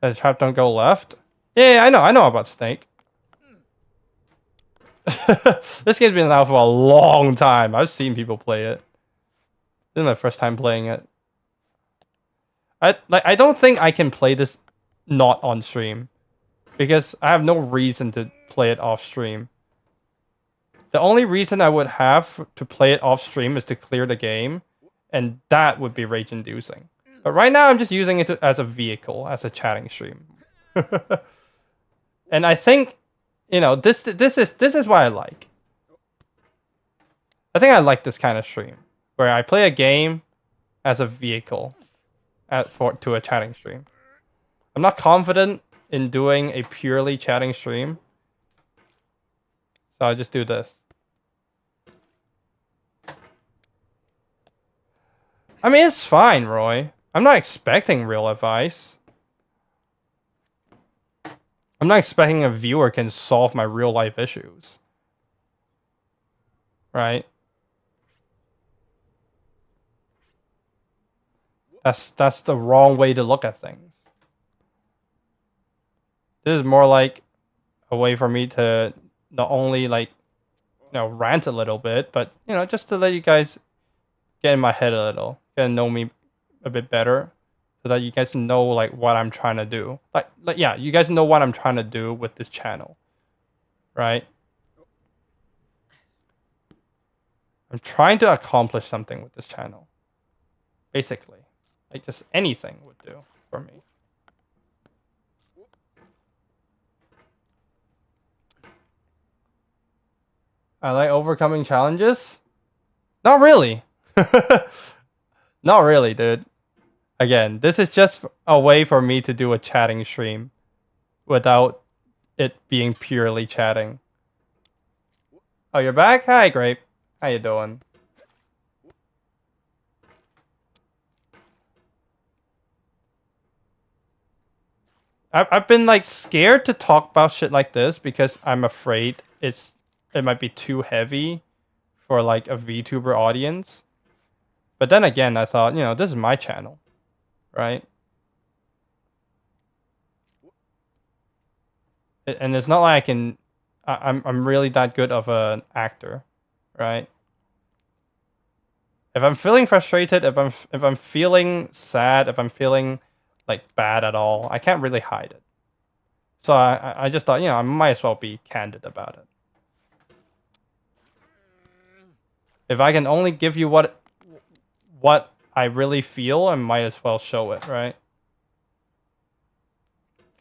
The trap don't go left. Yeah, I know about Snake. This game's been out for a long time. I've seen people play it. This is my first time playing it. I don't think I can play this not on stream, because I have no reason to play it off stream. The only reason I would have to play it off stream is to clear the game, and that would be rage inducing. But right now I'm just using it as a vehicle, as a chatting stream. And I think this is what I like. I think I like this kind of stream where I play a game as a vehicle to a chatting stream. I'm not confident in doing a purely chatting stream, so I just do this. I mean, it's fine, Roy. I'm not expecting real advice. I'm not expecting a viewer can solve my real life issues. right? That's the wrong way to look at things. This is more like a way for me to not only like, rant a little bit, but just to let you guys get in my head a little, get to know me a bit better, so that you guys know like what I'm trying to do. Like yeah, you guys know what I'm trying to do with this channel, right? I'm trying to accomplish something with this channel. Basically, like just anything would do for me. I like overcoming challenges. Not really. Not really, dude. Again, this is just a way for me to do a chatting stream without it being purely chatting. Oh, you're back? Hi, Grape. How you doing? I've been like scared to talk about shit like this because I'm afraid it might be too heavy for like a VTuber audience. But then again, I thought, this is my channel, right? And it's not like I'm really that good of an actor, right? If I'm feeling frustrated, if I'm feeling sad, if I'm feeling like bad at all, I can't really hide it. So I just thought, I might as well be candid about it. If I can only give you what I really feel, I might as well show it, right?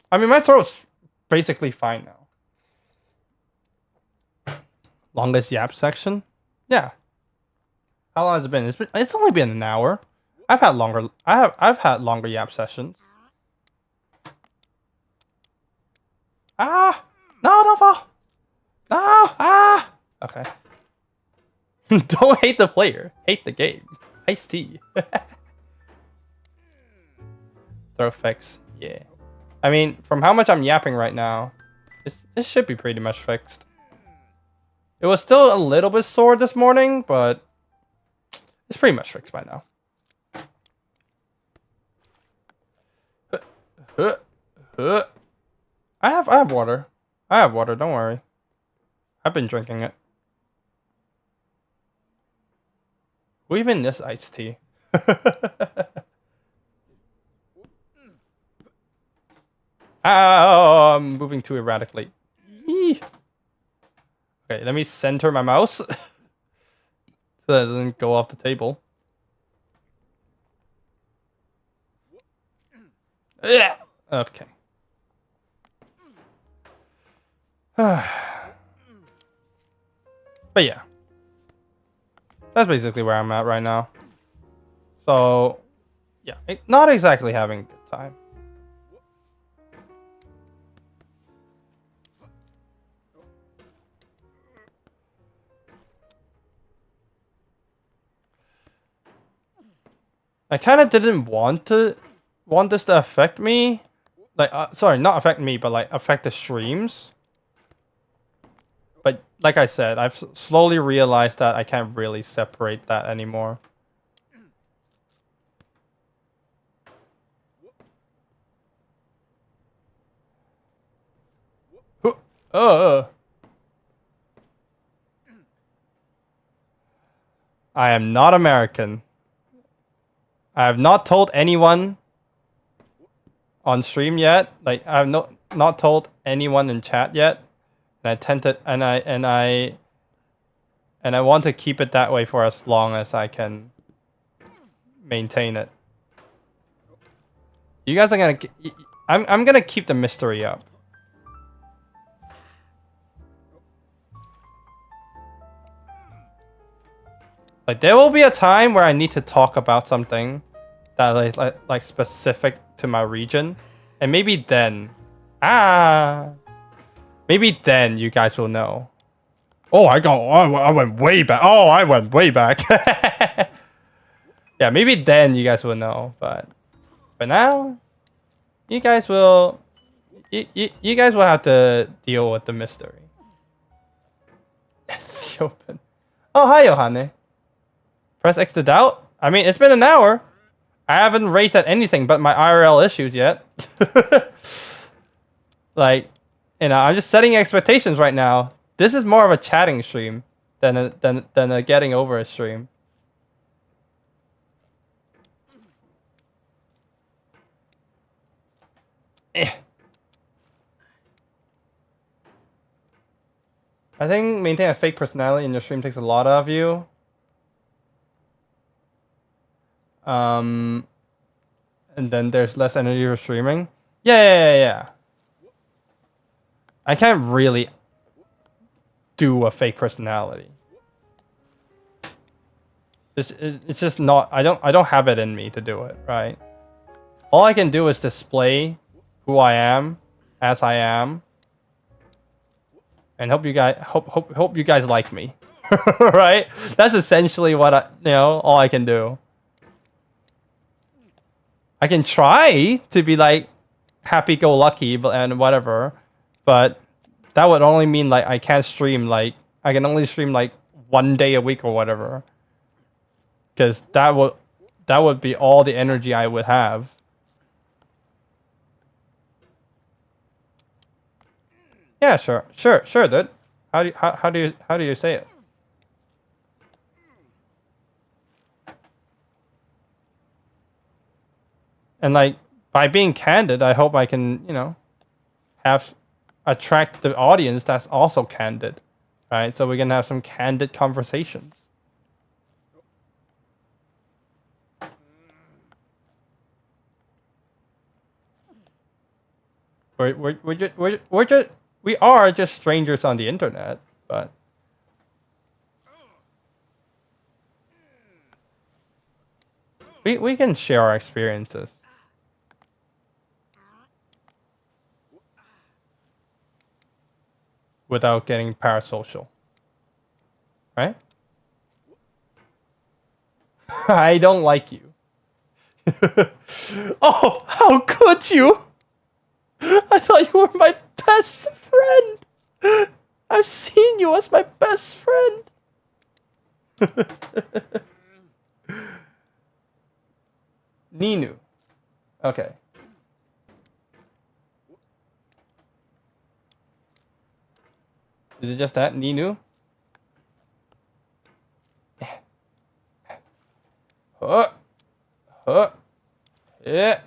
I mean, my throat's basically fine now. Longest yap section? Yeah. How long has it been? It's only been an hour. I've had longer yap sessions. Ah! No, don't fall! No! Ah! Okay. Don't hate the player. Hate the game. Iced tea. Throw fix. Yeah. I mean, from how much I'm yapping right now, this should be pretty much fixed. It was still a little bit sore this morning, but it's pretty much fixed by now. I have water. I have water, don't worry. I've been drinking it. Who even this iced tea? Oh, I'm moving too erratically. Eee. Okay, let me center my mouse so that it doesn't go off the table. Yeah. Okay. But yeah. That's basically where I'm at right now. So, yeah, not exactly having a good time. I kind of didn't want this to affect me. Like, sorry, not affect me, but like affect the streams. But like I said, I've slowly realized that I can't really separate that anymore. I am not American. I have not told anyone on stream yet. Like, I have not told anyone in chat yet. And I want to keep it that way for as long as I can maintain it. You guys are gonna. I'm gonna keep the mystery up. Like, there will be a time where I need to talk about something that is like specific to my region, and maybe then, maybe then you guys will know. Oh, I went way back. Oh, I went way back. Yeah, maybe then you guys will know, but for now, you guys will have to deal with the mystery. Yes, open. Oh, hi, Johanne. Press X to doubt? I mean, it's been an hour. I haven't raged at anything but my IRL issues yet. Like, I'm just setting expectations right now. This is more of a chatting stream than a getting over a stream. I think maintaining a fake personality in your stream takes a lot out of you. And then there's less energy for streaming. Yeah. I can't really do a fake personality. It's just not. I don't have it in me to do it, right? All I can do is display who I am, as I am, and hope you guys like me, right? That's essentially what all I can do. I can try to be like happy-go-lucky, and whatever, but that would only mean like I can't stream like I can only stream like 1 day a week or whatever, because that would be all the energy I would have. Yeah, sure, dude. How do you say it? And like by being candid, I hope I can, attract the audience that's also candid, right? So we can have some candid conversations. We are just strangers on the internet, but we can share our experiences. Without getting parasocial, right? I don't like you. Oh, how could you? I thought you were my best friend. I've seen you as my best friend. Ninu. Okay. Is it just that, Ninu? Yeah.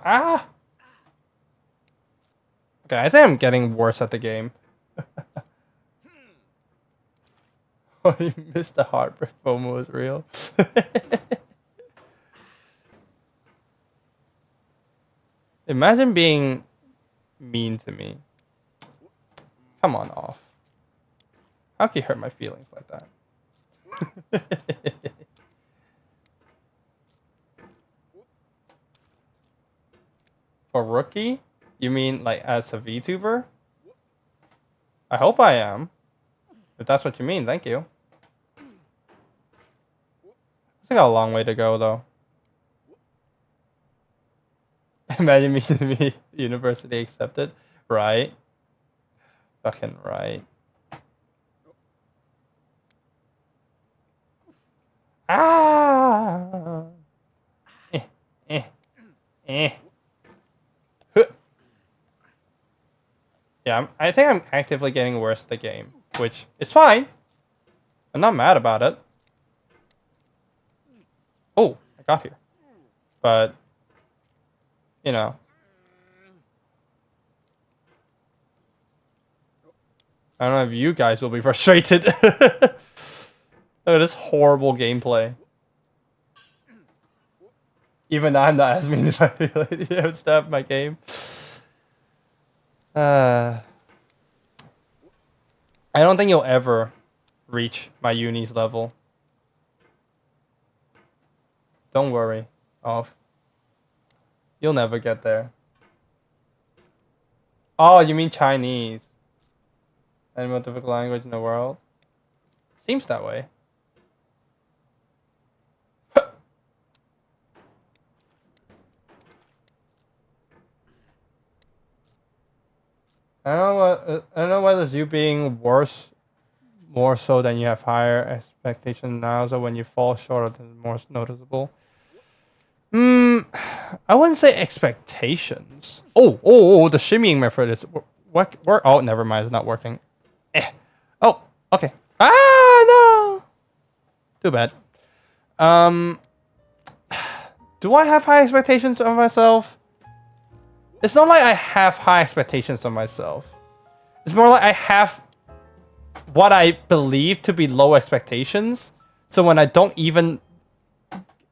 Ah. Okay, I think I'm getting worse at the game. Oh, you missed the heartbreak. FOMO is real. Imagine being mean to me. Come on, off. How can you hurt my feelings like that? For rookie? You mean like as a VTuber? I hope I am. If that's what you mean, thank you. I got a long way to go though. Imagine me to be university accepted. Right. Fucking right. Ah. Yeah, I think I'm actively getting worse at the game, which is fine. I'm not mad about it. Oh, I got here. But, I don't know if you guys will be frustrated. Look at this horrible gameplay. Even I'm not as mean as I feel like you have stabbed my game. I don't think you'll ever reach my uni's level. Don't worry, off. You'll never get there. Oh, you mean Chinese? Any more difficult language in the world? Seems that way. I don't know whether it's you being worse, more so than you have higher expectations now, so when you fall short of them, more noticeable. I wouldn't say expectations. Oh, the shimmying method is work. Oh, never mind, it's not working. Oh, okay. No. Too bad. Do I have high expectations of myself? It's not like I have high expectations of myself. It's more like I have what I believe to be low expectations. So when I don't even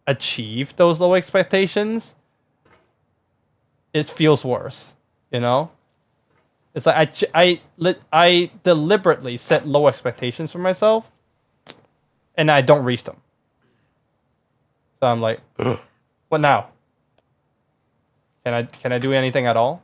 achieve those low expectations, it feels worse, you know? It's like I deliberately set low expectations for myself, and I don't reach them. So I'm like, what now? Can I do anything at all?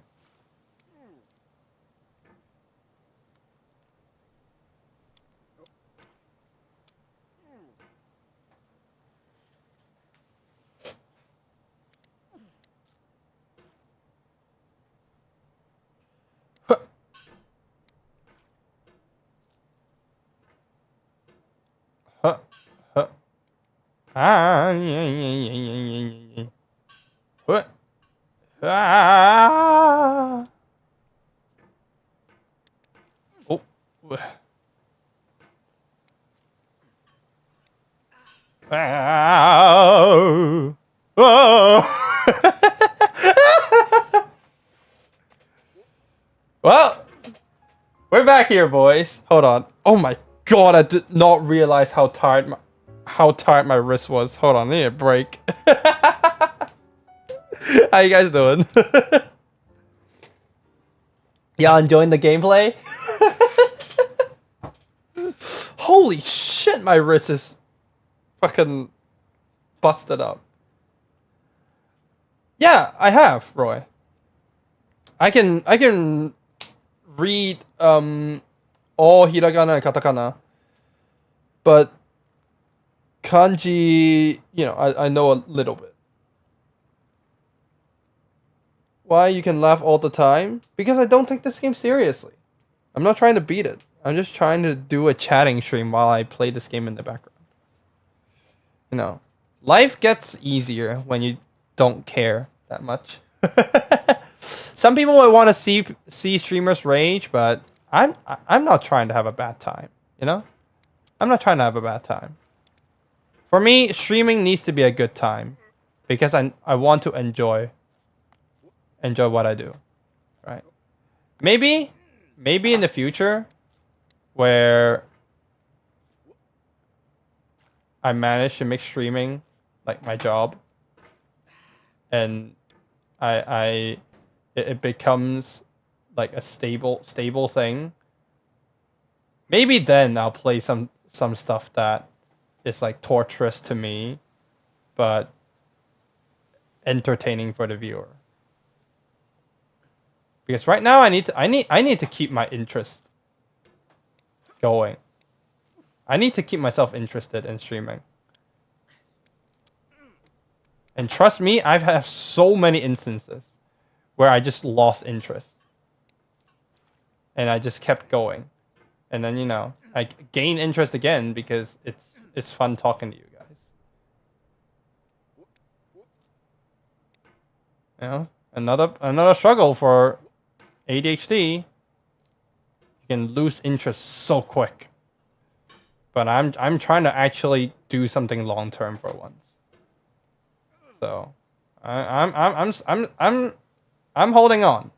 What? Oh. Well, we're back here, boys. Hold on. Oh my god, I did not realize how tired my wrist was. Hold on, I need a break. How you guys doing? Y'all enjoying the gameplay? Holy shit, my wrist is fucking busted up. Yeah, I have, Roy. I can read all hiragana and katakana, but kanji, you know, I know a little bit. Why you can laugh all the time? Because I don't take this game seriously. I'm not trying to beat it. I'm just trying to do a chatting stream while I play this game in the background. You know, life gets easier when you don't care that much. Some people might want to see streamers rage, but I'm not trying to have a bad time. You know, I'm not trying to have a bad time. For me, streaming needs to be a good time because I want to enjoy what I do, right? Maybe in the future, where I manage to make streaming like my job, and it becomes like a stable thing. Maybe then I'll play some stuff that is like torturous to me, but entertaining for the viewer. Because right now I need to keep my interest going. I need to keep myself interested in streaming. And trust me, I've had so many instances where I just lost interest. And I just kept going. And then, you know, I gain interest again because it's fun talking to you guys. You know, another struggle for ADHD. You can lose interest so quick. But I'm trying to actually do something long term for once. So I'm holding on.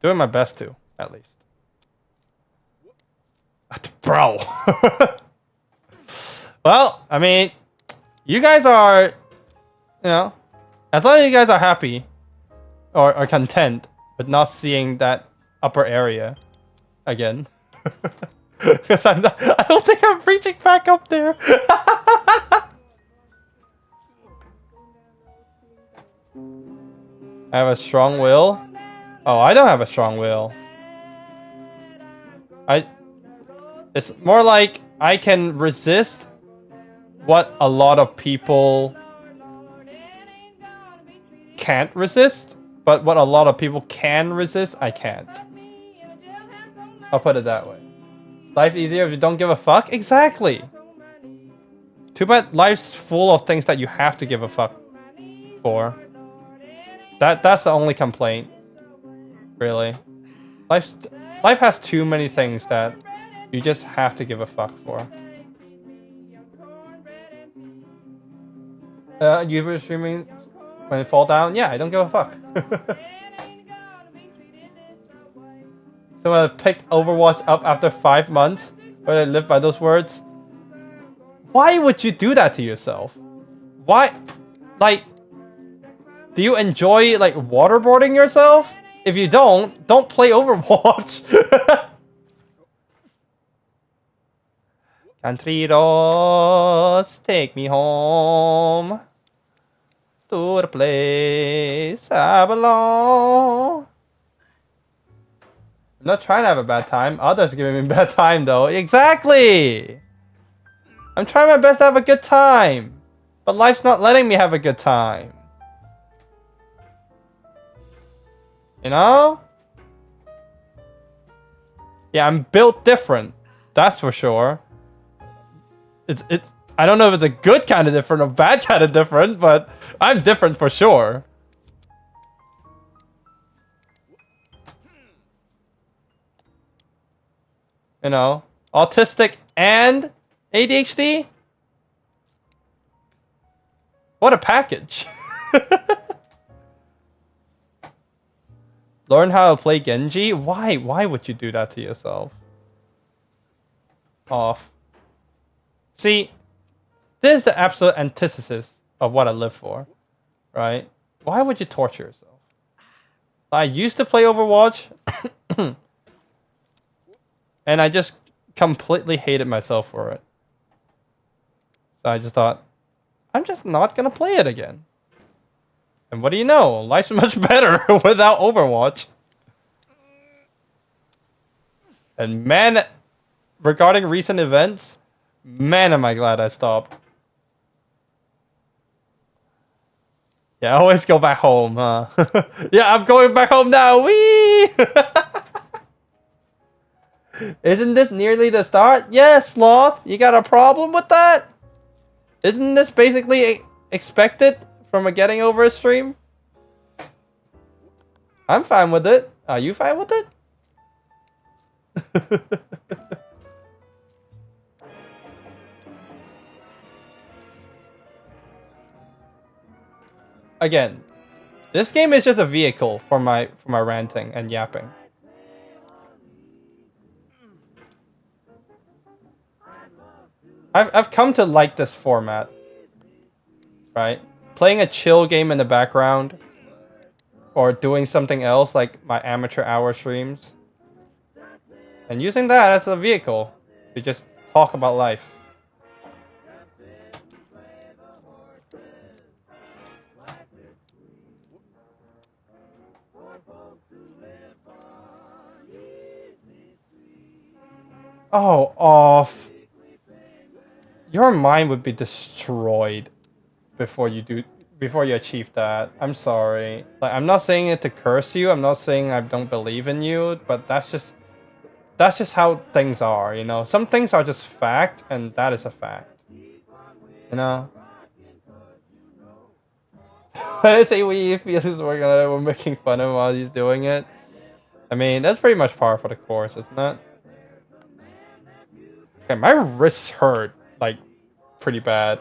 Doing my best to, at least. Bro. Well, I mean, you guys are, you know, as long as you guys are happy or content with not seeing that upper area again. Because I don't think I'm reaching back up there. I have a strong will. Oh, I don't have a strong will. It's more like I can resist what a lot of people can't resist. But what a lot of people can resist, I can't. I'll put it that way. Life easier if you don't give a fuck? Exactly. Too bad life's full of things that you have to give a fuck for. That's the only complaint. Really. Life has too many things that you just have to give a fuck for. You were streaming when it fall down? Yeah, I don't give a fuck. Someone picked Overwatch up after 5 months, or they live by those words. Why would you do that to yourself? Why? Like, do you enjoy like waterboarding yourself? If you don't play Overwatch. Country roads take me home to the place I belong. I'm not trying to have a bad time. Others are giving me a bad time though. Exactly! I'm trying my best to have a good time. But life's not letting me have a good time. You know? Yeah, I'm built different. That's for sure. It's I don't know if it's a good kind of different or bad kind of different, but I'm different for sure. You know, autistic and ADHD? What a package. Learn how to play Genji? Why? Why would you do that to yourself? Off. See, this is the absolute antithesis of what I live for, right? Why would you torture yourself? I used to play Overwatch, and I just completely hated myself for it. So I just thought, I'm just not gonna play it again. And what do you know? Life's much better without Overwatch. And man, regarding recent events, man, am I glad I stopped. Yeah, I always go back home, huh? Yeah, I'm going back home now. Whee! Isn't this nearly the start? Yes, Sloth. You got a problem with that? Isn't this basically expected from a Getting Over It stream? I'm fine with it. Are you fine with it? Again, this game is just a vehicle for my ranting and yapping. I've come to like this format, right? Playing a chill game in the background, or doing something else like my amateur hour streams, and using that as a vehicle to just talk about life. Oh, off. Your mind would be destroyed before you achieve that. I'm sorry. Like, I'm not saying it to curse you. I'm not saying I don't believe in you, but that's just how things are, you know. Some things are just fact, and that is a fact. You know? I say we feel he's working on it, we're making fun of him while he's doing it. I mean, that's pretty much par for the course, isn't it? Okay, my wrists hurt, like, pretty bad.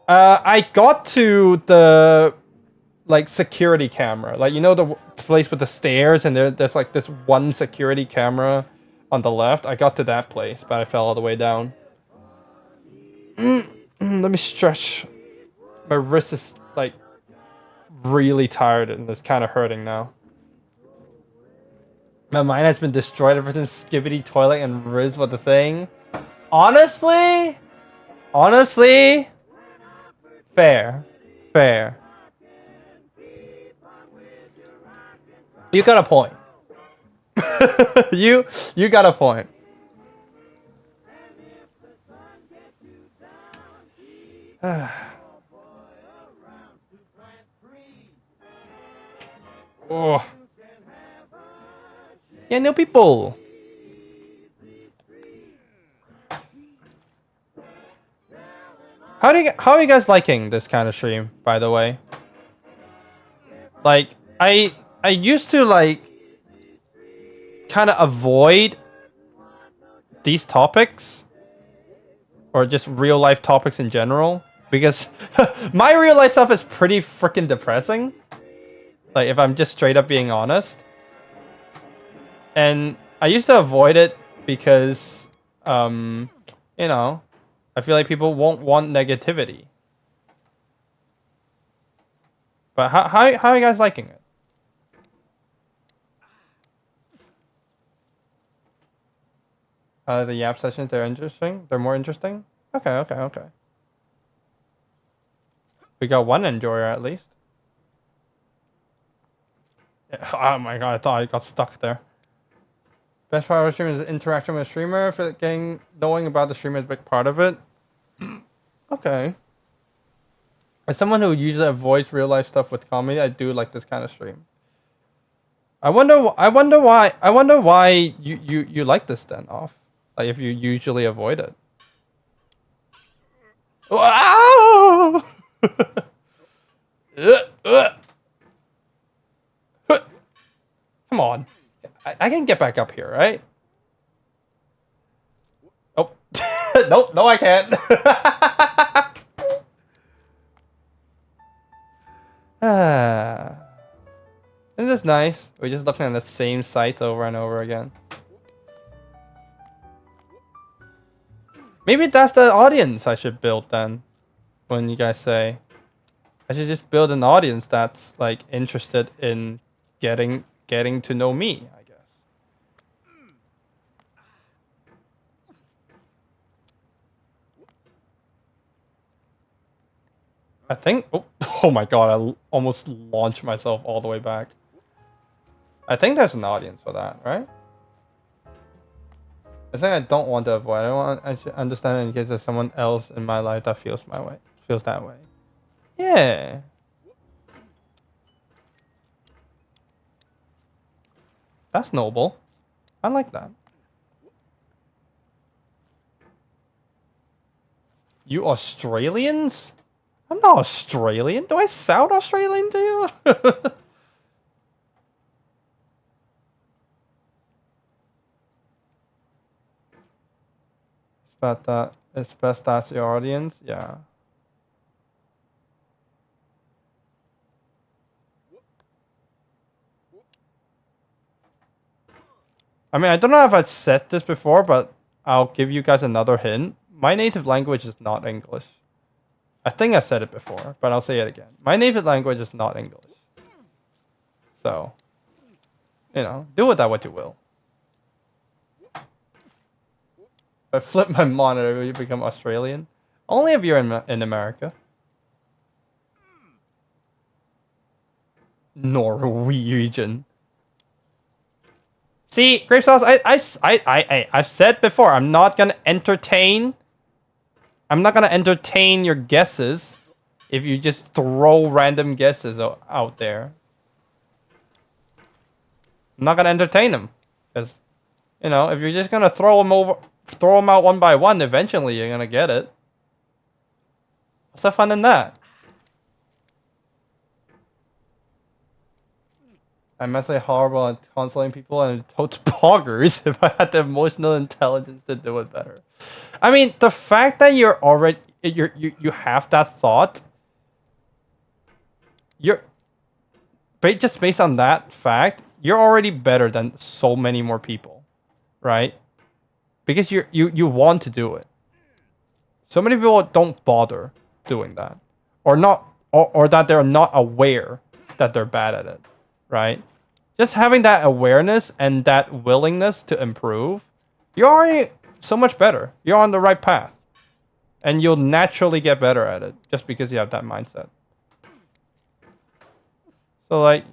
I got to the, like, security camera. Like, you know the place with the stairs, and there's like this one security camera on the left? I got to that place, but I fell all the way down. Let me stretch. My wrist is, like, really tired, and it's kind of hurting now. My mind has been destroyed ever since Skibidi Toilet and Riz was the thing. Honestly, fair. You got a point. you got a point. Oh. Yeah, new people. How are you guys liking this kind of stream, by the way? Like, I used to like kind of avoid these topics or just real life topics in general because my real life stuff is pretty freaking depressing. Like, if I'm just straight up being honest. And I used to avoid it because, you know, I feel like people won't want negativity. But how are you guys liking it? The Yap sessions, they're interesting? They're more interesting? Okay. We got one enjoyer at least. Yeah, oh my god, I thought I got stuck there. Best part of a stream is interaction with a streamer. I feel like knowing about the streamer is a big part of it. Okay. As someone who usually avoids real life stuff with comedy, I do like this kind of stream. I wonder why you like this then off. Like if you usually avoid it. Wow! Come on. I can get back up here, right? Oh. No, I can't. Isn't this nice? We're just looking at the same sites over and over again. Maybe that's the audience I should build then. When you guys say I should just build an audience that's like interested in getting to know me, I guess. I think oh my god, I almost launched myself all the way back. I think there's an audience for that, right? The thing I don't want to avoid, I should understand in case there's someone else in my life that feels that way. Yeah. That's noble. I like that. You Australians? I'm not Australian. Do I sound Australian to you? It's best that's your audience. Yeah. I mean, I don't know if I've said this before, but I'll give you guys another hint. My native language is not English. I think I've said it before, but I'll say it again. My native language is not English. So, you know, do with that what you will. If I flip my monitor, will you become Australian? Only if you're in America. Norwegian. See, Grape Sauce, I've said before, I'm not gonna entertain your guesses if you just throw random guesses out there. I'm not gonna entertain them. Because, you know, if you're just gonna throw them out one by one, eventually you're gonna get it. What's the fun in that? I'm actually horrible at consoling people and totes poggers if I had the emotional intelligence to do it better. I mean, the fact that you have that thought, just based on that fact, you're already better than so many more people, right? Because you want to do it. So many people don't bother doing that, or that they're not aware that they're bad at it, right? Just having that awareness and that willingness to improve, you're already so much better. You're on the right path. And you'll naturally get better at it just because you have that mindset. So, like,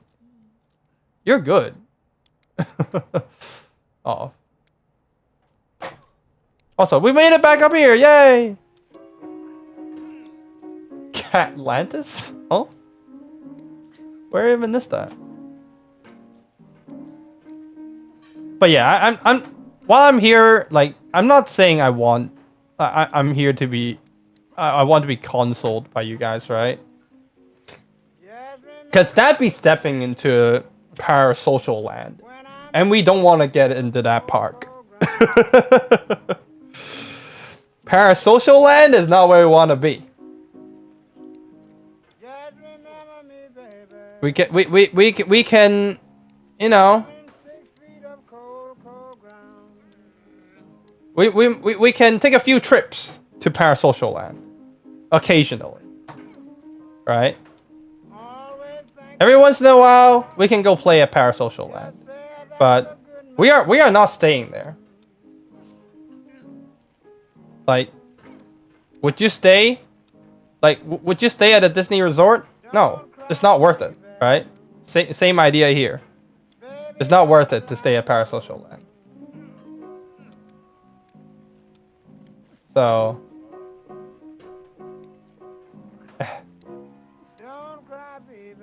you're good. Oh. Also, we made it back up here. Yay! Catlantis? Oh? Where even is that? But yeah, I'm while I'm here, like I'm not saying I want. I'm here to be. I want to be consoled by you guys, right? Because that'd be stepping into parasocial land, and we don't want to get into that park. Parasocial land is not where we want to be. We can, you know. We can take a few trips to parasocial land, occasionally, right? Every once in a while, we can go play at parasocial land, but we are not staying there. Like, would you stay? Like, would you stay at a Disney resort? No, it's not worth it, right? Same idea here. It's not worth it to stay at parasocial land. So. Don't cry, baby.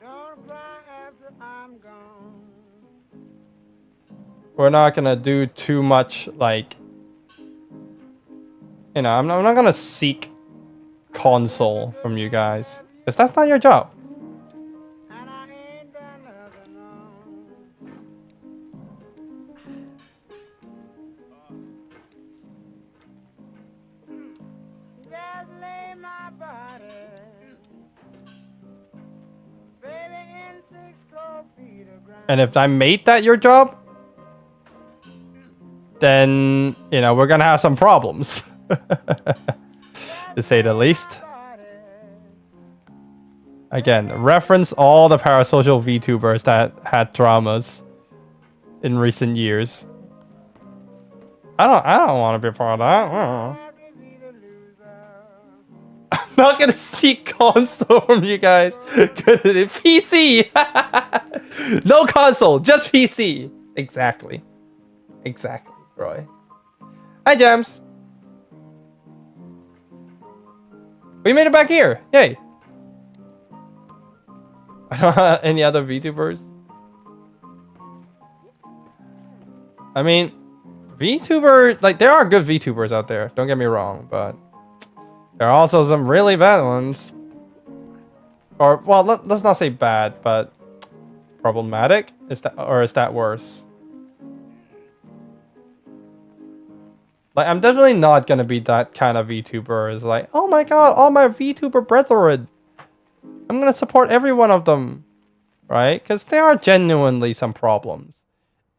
Don't cry after I'm gone. We're not gonna do too much, like, you know, I'm not gonna seek console from you guys, because that's not your job. And I ain't done nothing wrong. Just lay my body, baby, in 6 cold feet of ground. And if I made that your job, then, you know, we're gonna have some problems. To say the least. Again, reference all the parasocial VTubers that had dramas in recent years. I don't want to be part of that. I'm not gonna seek console from you guys. PC. No console, just PC. Exactly, Roy. Hi, Jams. We made it back here. Yay. Any other VTubers? I mean, VTuber, like, there are good VTubers out there. Don't get me wrong, but there are also some really bad ones. Or, well, let's not say bad, but problematic. Is that worse? Like, I'm definitely not gonna be that kind of VTuber. It's like, oh my god, all my VTuber brethren. I'm gonna support every one of them, right? Because there are genuinely some problems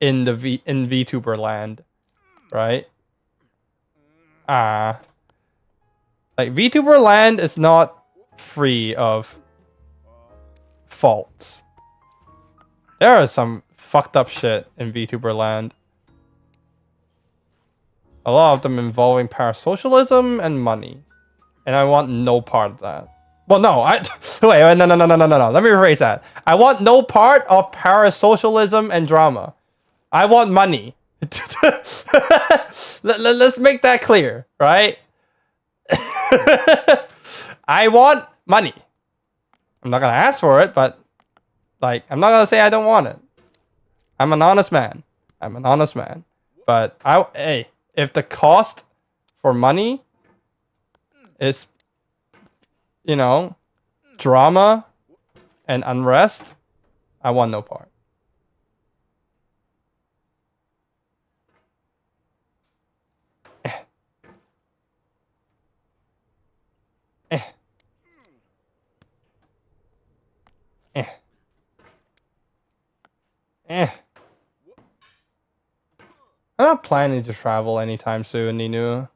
in VTuber land, right? Like, VTuber land is not free of faults. There is some fucked up shit in VTuber land. A lot of them involving parasocialism and money. And I want no part of that. Well, no, wait, no. Let me rephrase that. I want no part of parasocialism and drama. I want money. Let's make that clear, right? I want money. I'm not gonna ask for it, but, like, I'm not gonna say I don't want it. I'm an honest man. But hey, if the cost for money is, you know, drama and unrest, I want no part. I'm not planning to travel anytime soon, Ninu.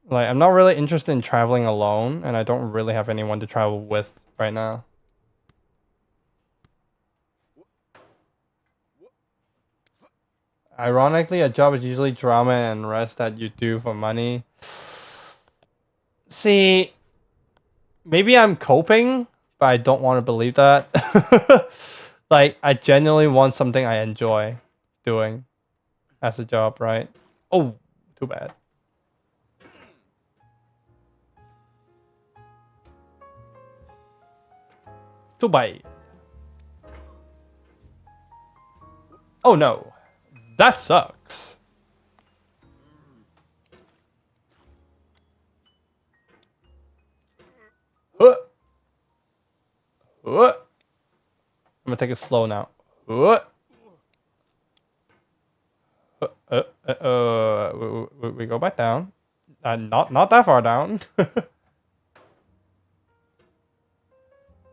Like, I'm not really interested in traveling alone, and I don't really have anyone to travel with right now. Ironically, a job is usually drama and rest that you do for money. See, maybe I'm coping, but I don't want to believe that. Like, I genuinely want something I enjoy doing. has a job, right? Oh, too bad. Too bad. Oh no, that sucks. I'm gonna take it slow now. We go back down. Not that far down.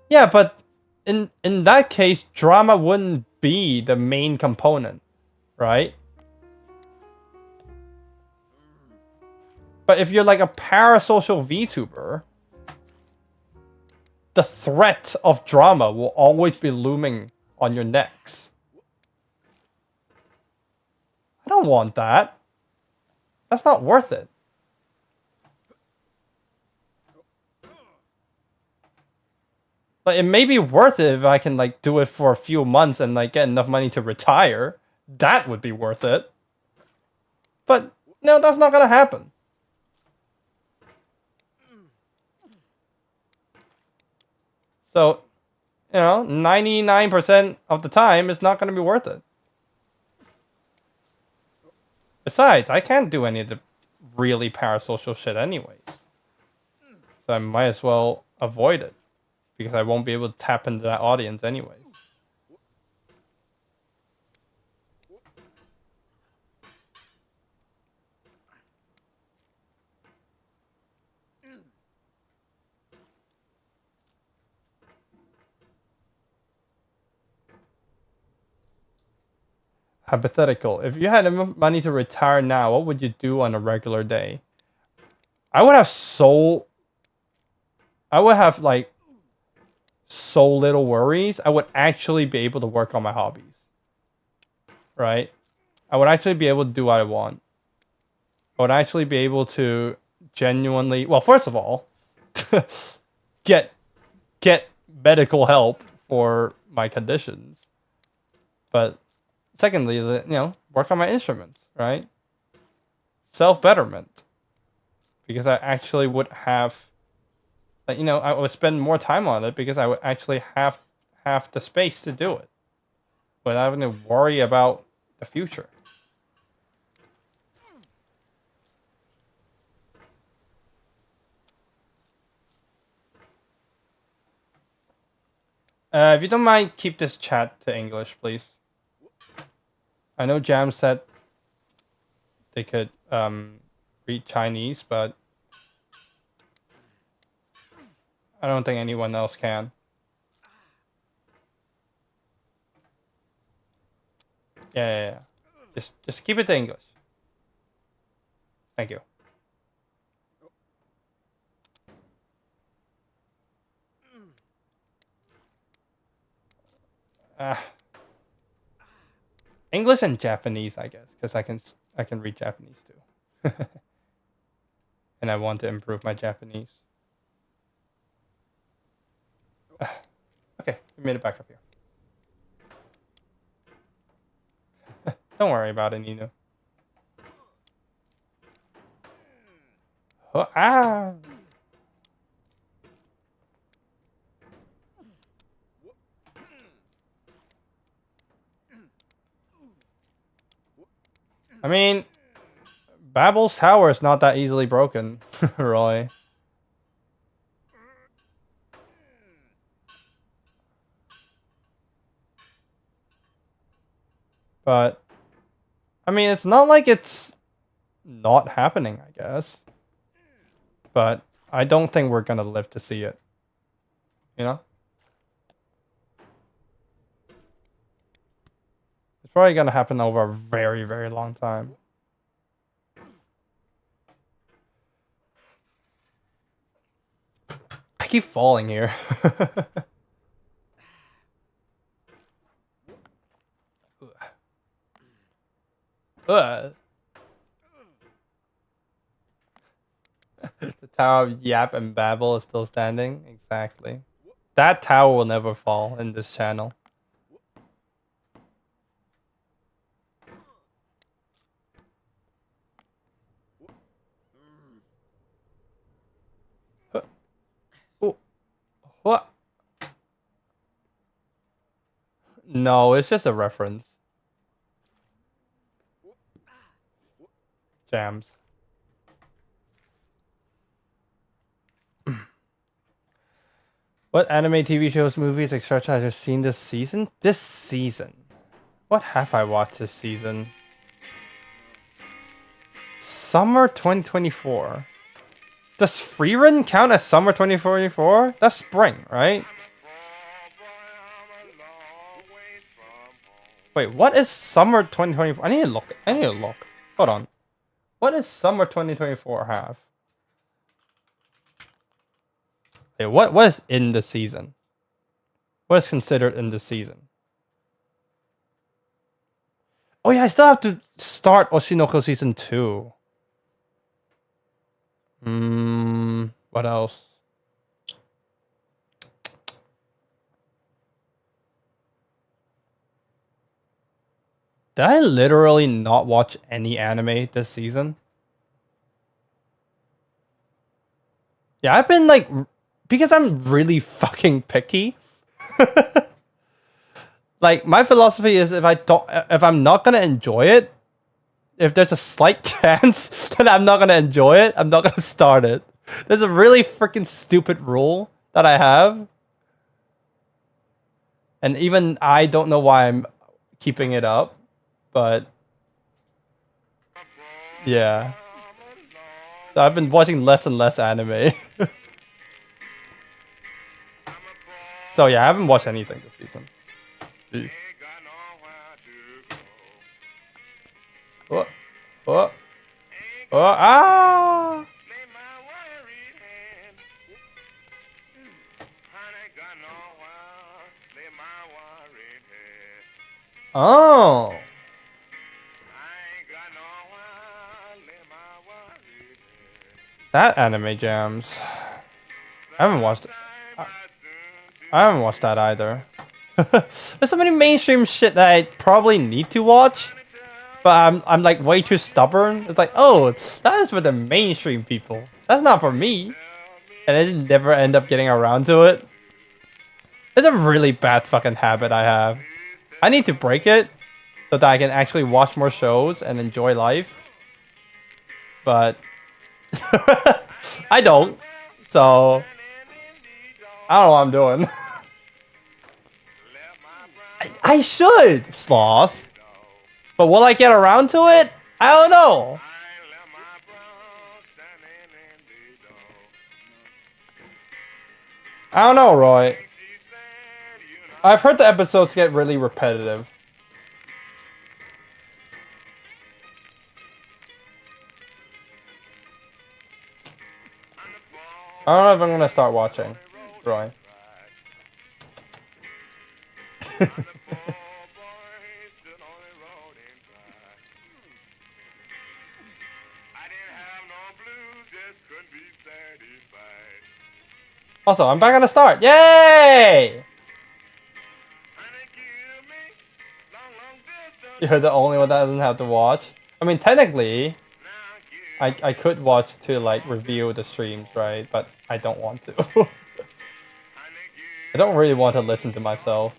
Yeah, but in that case, drama wouldn't be the main component, right? But if you're like a parasocial VTuber, the threat of drama will always be looming on your necks. I don't want that. That's not worth it. Like, it may be worth it if I can like do it for a few months and like get enough money to retire. That would be worth it. But no, that's not gonna happen. So, 99% of the time, it's not gonna be worth it. Besides, I can't do any of the really parasocial shit anyways. So I might as well avoid it. Because I won't be able to tap into that audience anyways. Hypothetical. If you had enough money to retire now, what would you do on a regular day? I would have like so little worries. I would actually be able to work on my hobbies. Right? I would actually be able to do what I want. I would actually be able to genuinely, well, first of all, get medical help for my conditions. But secondly, work on my instruments, right? Self-betterment. Because I actually would have, I would spend more time on it because I would actually have the space to do it without having to worry about the future. If you don't mind, keep this chat to English, please. I know Jam said they could read Chinese, but I don't think anyone else can. Yeah. Just keep it to English. Thank you. English and Japanese, I guess, because I can read Japanese too. And I want to improve my Japanese. Okay, we made it back up here. Don't worry about it, Nino. Oh, ah! I mean, Babel's tower is not that easily broken, Roy. But, I mean, it's not like it's not happening, I guess. But I don't think we're gonna live to see it. You know? It's probably gonna happen over a very, very long time. I keep falling here. The Tower of Yap and Babel is still standing. Exactly. That tower will never fall in this channel. What? No, it's just a reference. Jams. What anime, TV shows, movies, etc. have I just seen this season? This season? What have I watched this season? Summer 2024. Does Freerun count as summer 2024? That's spring, right? Wait, what is summer 2024? I need to look. Hold on. What does summer 2024 have? Wait, what is in the season? What is considered in the season? Oh yeah, I still have to start Oshinoko season 2. What else? Did I literally not watch any anime this season? Yeah, I've been like, because I'm really fucking picky. Like, my philosophy is if I'm not gonna enjoy it, if there's a slight chance that I'm not gonna enjoy it, I'm not gonna start it. There's a really freaking stupid rule that I have. And even I don't know why I'm keeping it up, but yeah. So I've been watching less and less anime. So yeah, I haven't watched anything this season. Oh, oh, oh, ah! Oh. That anime jams. I haven't watched it. I haven't watched that either. There's so many mainstream shit that I probably need to watch, but I'm like way too stubborn. It's like, oh, that is for the mainstream people. That's not for me. And I just never end up getting around to it. It's a really bad fucking habit I have. I need to break it so that I can actually watch more shows and enjoy life. But I don't. So I don't know what I'm doing. I should, Sloth. But will I get around to it? I don't know. I don't know, Roy. I've heard the episodes get really repetitive. I don't know if I'm gonna start watching, Roy. Also, I'm back on the start. Yay! You're the only one that doesn't have to watch. I mean, technically, I could watch to like review the streams, right? But I don't want to. I don't really want to listen to myself.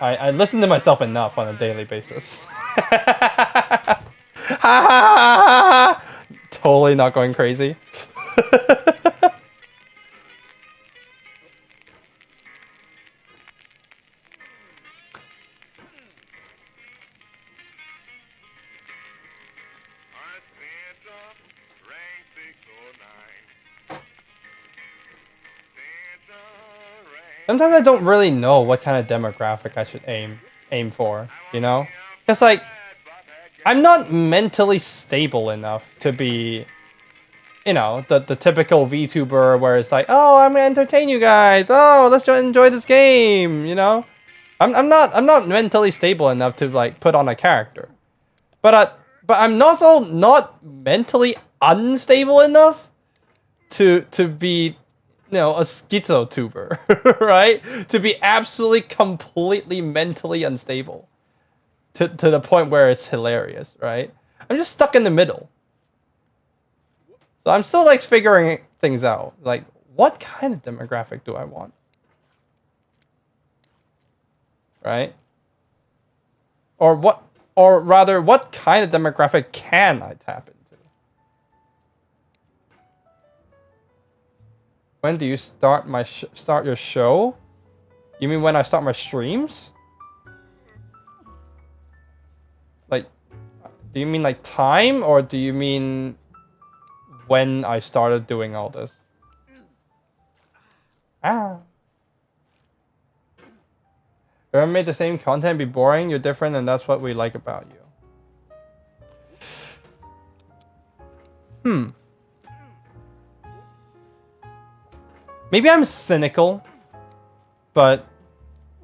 I listen to myself enough on a daily basis. Totally not going crazy. Sometimes I don't really know what kind of demographic I should aim for, you know? Because like, I'm not mentally stable enough to be, you know, the typical VTuber where it's like, oh, I'm gonna entertain you guys. Oh, let's enjoy this game, you know? I'm not mentally stable enough to like put on a character. But I'm also not mentally unstable enough to be, you know, a schizo-tuber, right? To be absolutely, completely mentally unstable. To the point where it's hilarious, right? I'm just stuck in the middle. So I'm still like figuring things out. Like, what kind of demographic do I want? Right? Or rather, what kind of demographic can I tap into? When do you start start your show? You mean when I start my streams? Like, do you mean like time, or do you mean when I started doing all this? Ah. Ever made the same content be boring? You're different, and that's what we like about you. Maybe I'm cynical, but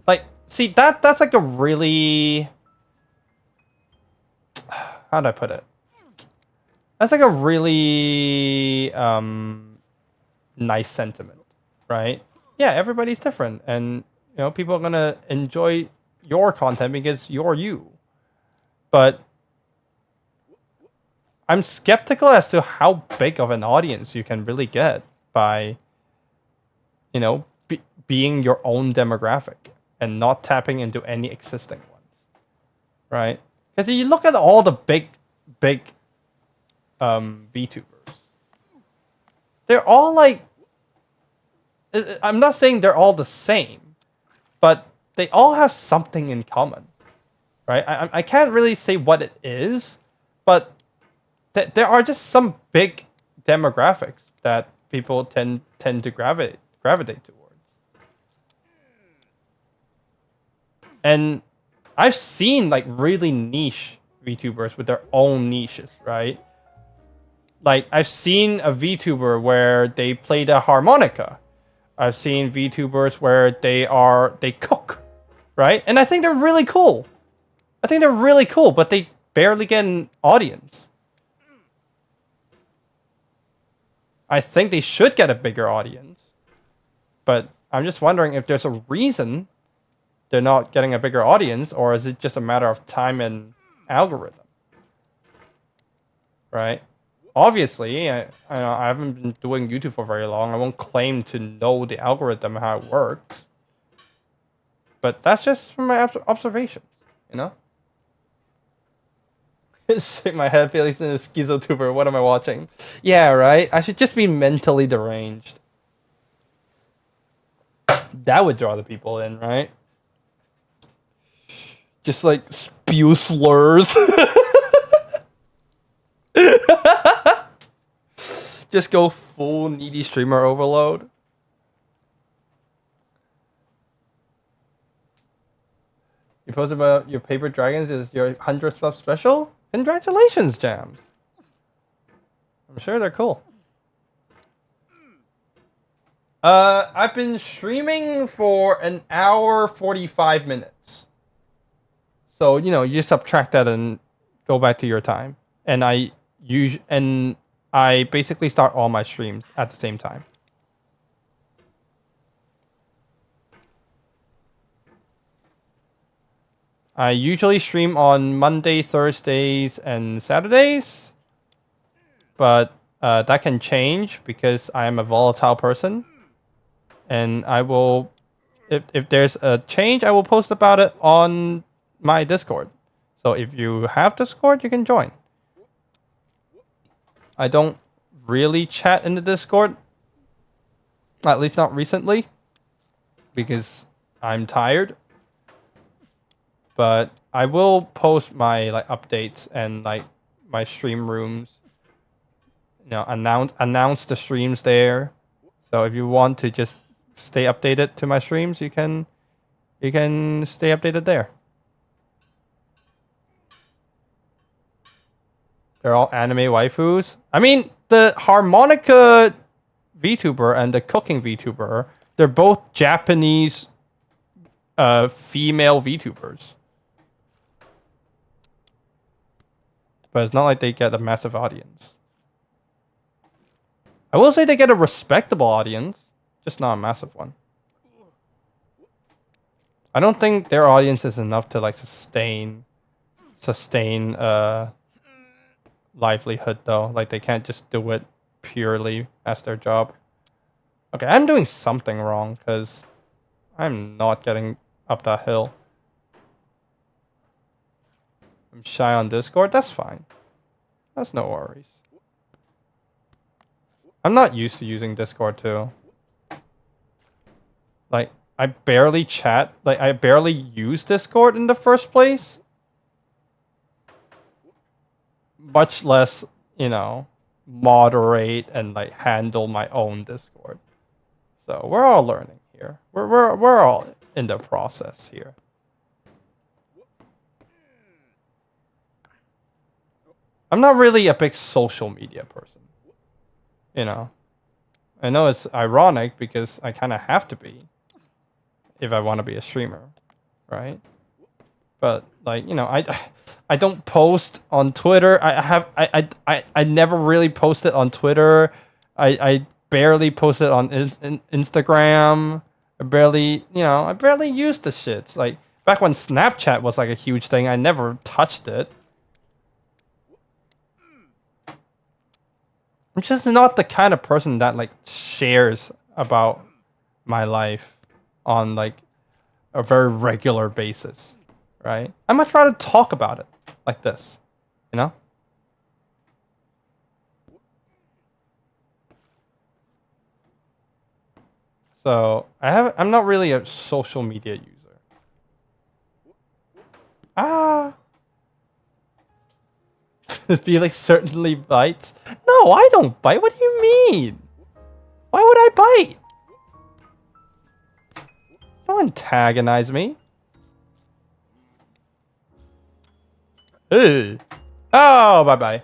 like, see, that's like a really, how'd I put it? That's like a really nice sentiment, right? Yeah, everybody's different, and you know, people are gonna enjoy your content because you're you. But I'm skeptical as to how big of an audience you can really get by, you know, being your own demographic and not tapping into any existing ones, right? Because you look at all the big VTubers, they're all like, I'm not saying they're all the same, but they all have something in common, right? I can't really say what it is, but there are just some big demographics that people tend to gravitate towards. And I've seen like really niche VTubers with their own niches, right? Like, I've seen a VTuber where they play the harmonica. I've seen VTubers where they cook, right? And I think they're really cool. But they barely get an audience. I think they should get a bigger audience. But I'm just wondering if there's a reason they're not getting a bigger audience, or is it just a matter of time and algorithm? Right? Obviously, I haven't been doing YouTube for very long. I won't claim to know the algorithm, how it works. But that's just from my observations, you know? Shake my head, Felix in a schizotuber. What am I watching? Yeah, right? I should just be mentally deranged. That would draw the people in, right? Just like spew slurs. Just go full needy streamer overload. You posted about your Paper Dragons is your 100th sub special? Congratulations, Jams. I'm sure they're cool. I've been streaming for an hour 45 minutes. So, you know, you just subtract that and go back to your time. And I basically start all my streams at the same time. I usually stream on Monday, Thursdays, and Saturdays. But that can change because I am a volatile person. And I will, if there's a change, I will post about it on my Discord. So if you have Discord, you can join. I don't really chat in the Discord. At least not recently. Because I'm tired. But I will post my like updates and like my stream rooms. You know, announce the streams there. So if you want to just stay updated to my streams, you can stay updated there. They're all anime waifus. I mean, the harmonica VTuber and the cooking VTuber, they're both Japanese female VTubers. But it's not like they get a massive audience. I will say they get a respectable audience, just not a massive one. I don't think their audience is enough to like sustain livelihood though. Like they can't just do it purely as their job. Okay, I'm doing something wrong because I'm not getting up that hill. I'm shy on Discord. That's fine. That's no worries. I'm not used to using Discord too. Like, I barely chat. Like, I barely use Discord in the first place. Much less, you know, moderate and like handle my own Discord. So we're all learning here. We're all in the process here. I'm not really a big social media person. You know, I know it's ironic because I kind of have to be if I want to be a streamer, right? But like, you know, I don't post on Twitter. I never really posted on Twitter. I barely posted on Instagram. I barely use the shits. Like back when Snapchat was like a huge thing, I never touched it. I'm just not the kind of person that like shares about my life on like a very regular basis, right? I much rather talk about it like this, you know? So I'm not really a social media user. Felix certainly bites. No, I don't bite. What do you mean? Why would I bite? Don't antagonize me. Hey. Oh, bye-bye.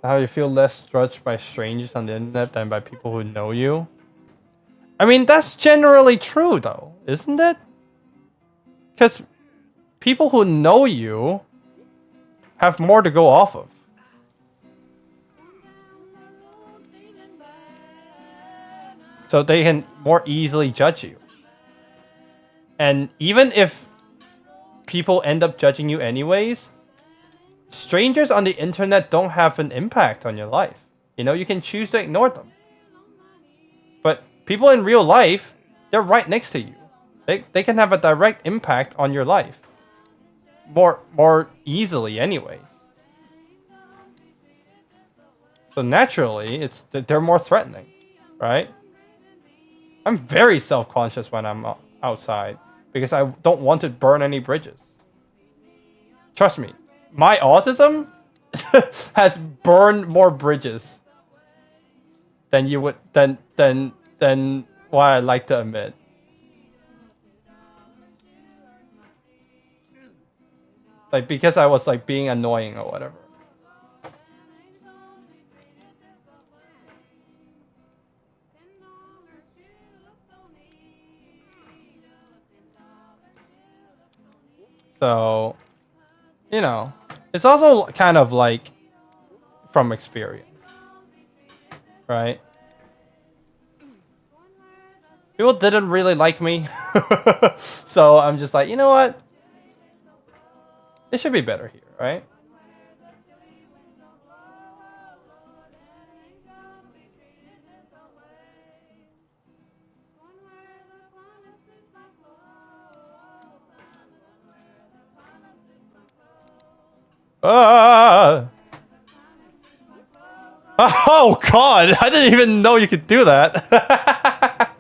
How you feel less judged by strangers on the internet than by people who know you? I mean, that's generally true, though, isn't it? Because people who know you have more to go off of. So they can more easily judge you. And even if people end up judging you anyways, strangers on the internet don't have an impact on your life. You know, you can choose to ignore them. But people in real life, they're right next to you. They can have a direct impact on your life. More easily anyways. So naturally, they're more threatening, right? I'm very self-conscious when I'm outside because I don't want to burn any bridges. Trust me, my autism has burned more bridges than you would than what I like to admit. Like because I was like being annoying or whatever. So, you know, it's also kind of like from experience, right? People didn't really like me. So I'm just like, you know what? It should be better here, right? Oh god, I didn't even know you could do that.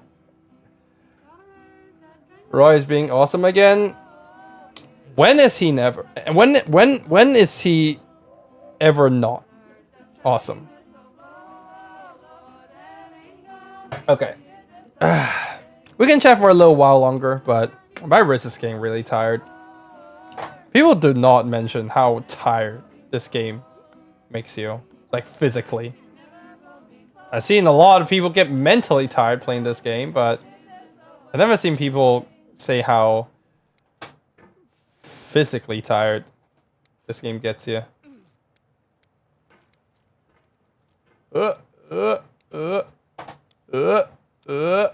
Roy is being awesome again. When is he never? When is he ever not awesome? Okay. We can chat for a little while longer, but my wrist is getting really tired. People do not mention how tired this game makes you, like physically. I've seen a lot of people get mentally tired playing this game, but I've never seen people say how physically tired this game gets you. uh, uh, uh, uh, uh.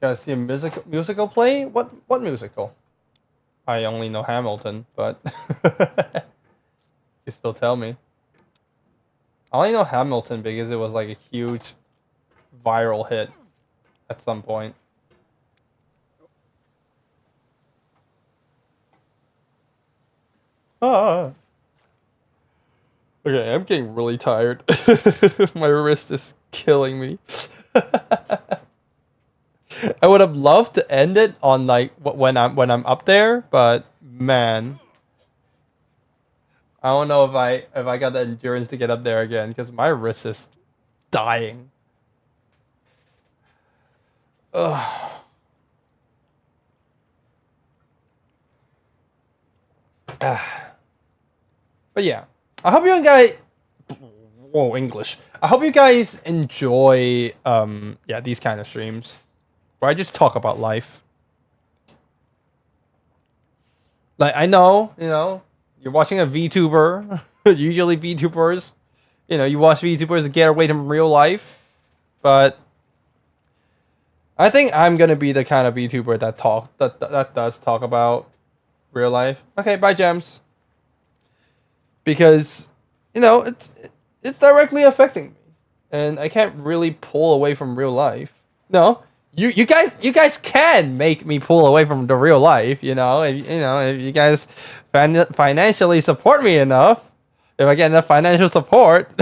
Guys, see a musical play? What musical? I only know Hamilton, but you still tell me. I only know Hamilton because it was like a huge viral hit at some point. Ah. Okay, I'm getting really tired. My wrist is killing me. I would have loved to end it on like when I'm up there, but man, I don't know if I got the endurance to get up there again because my wrist is dying. Ugh. But yeah, I hope you guys. Whoa, English. I hope you guys enjoy yeah, these kind of streams where I just talk about life. Like I know, you're watching a VTuber. Usually VTubers, you watch VTubers to get away from real life. But I think I'm gonna be the kind of VTuber that does talk about real life. Okay, bye, Gems. Because it's directly affecting me, and I can't really pull away from real life. No, you guys can make me pull away from the real life. If you guys financially support me enough, if I get enough financial support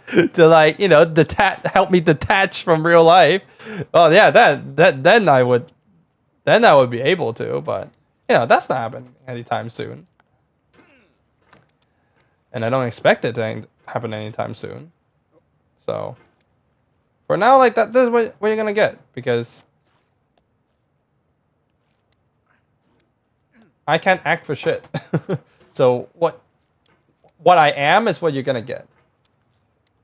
to help me detach from real life. Well, yeah, then I would be able to, but that's not happening anytime soon. And I don't expect it to happen anytime soon. So, for now, like this is what you're gonna get, because I can't act for shit. So what I am is what you're gonna get.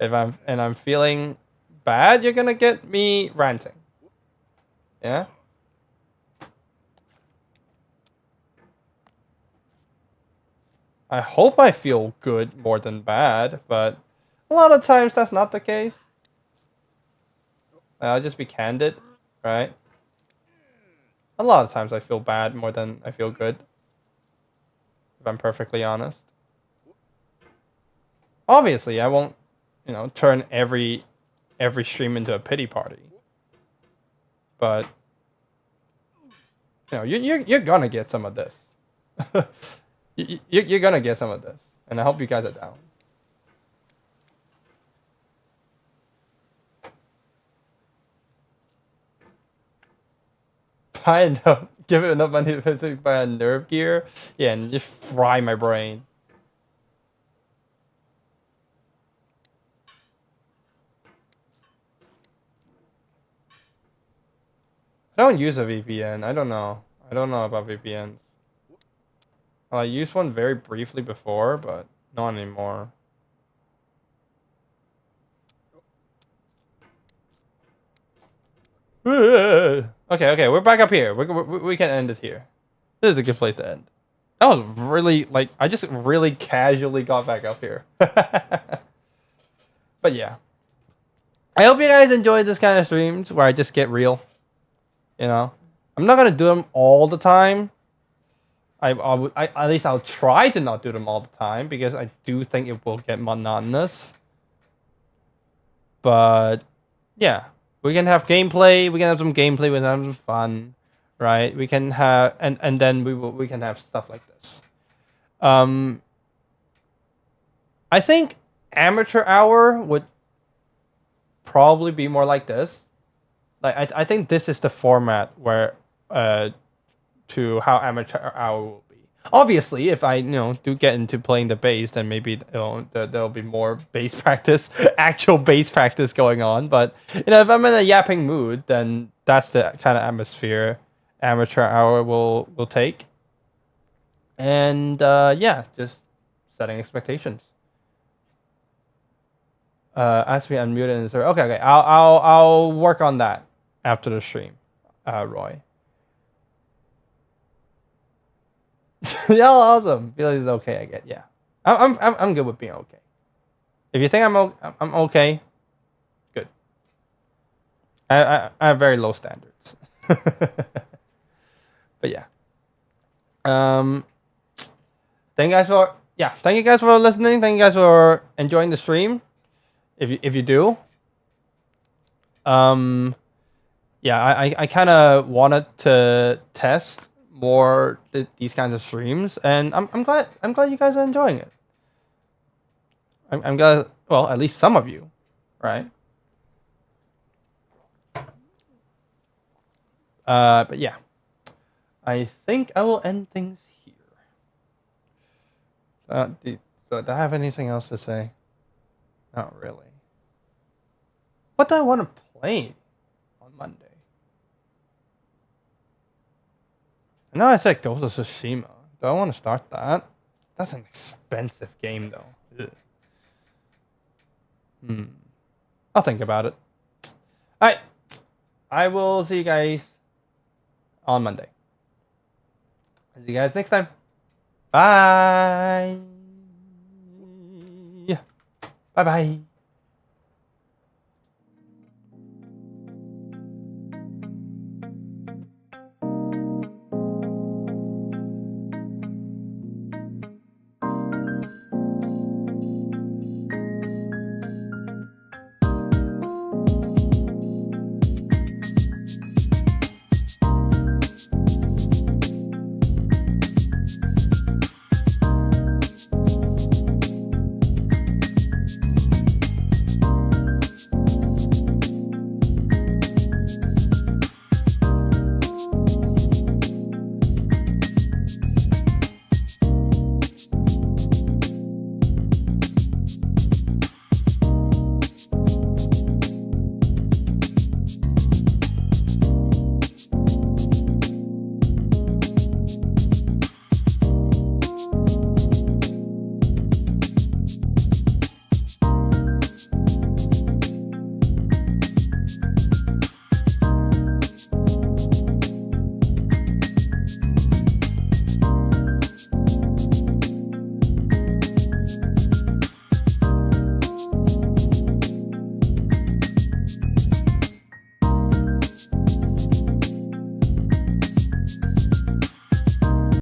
If I'm feeling bad, you're gonna get me ranting. Yeah. I hope I feel good more than bad, but a lot of times that's not the case. I'll just be candid, right? A lot of times I feel bad more than I feel good, if I'm perfectly honest. Obviously, I won't, turn every stream into a pity party. But you're gonna get some of this. You're gonna get some of this, and I hope you guys are down. Give it enough money to buy a nerve gear, yeah, and just fry my brain. I don't use a VPN. I don't know about VPNs. I used one very briefly before, but not anymore. Okay, we're back up here. We can end it here. This is a good place to end. That was really, I just really casually got back up here. But yeah. I hope you guys enjoy this kind of streams where I just get real. I'm not going to do them all the time. At least I'll try to not do them all the time, because I do think it will get monotonous. But yeah, we can have gameplay. We can have some gameplay. We can have some fun, right? We can have and then we can have stuff like this. I think amateur hour would probably be more like this. Like I think this is the format where to how amateur hour will be. Obviously, if I do get into playing the bass, then maybe there'll be more bass practice, actual bass practice going on. But if I'm in a yapping mood, then that's the kind of atmosphere amateur hour will take. And yeah, just setting expectations. As we unmuted and okay, I'll work on that. after the stream, Roy. Yeah, awesome. Billy's okay. I get. Yeah, I'm good with being okay. If you think I'm okay, good. I have very low standards. But yeah. Thank you guys for listening. Thank you guys for enjoying the stream. If you do. Yeah, I kind of wanted to test more these kinds of streams, and I'm glad you guys are enjoying it. I'm glad. Well, at least some of you, right? But yeah, I think I will end things here. Do I have anything else to say? Not really. What do I want to play on Monday? I know I said Ghost of Tsushima. Do I want to start that? That's an expensive game, though. Ugh. I'll think about it. Alright. I will see you guys on Monday. See you guys next time. Bye. Bye-bye.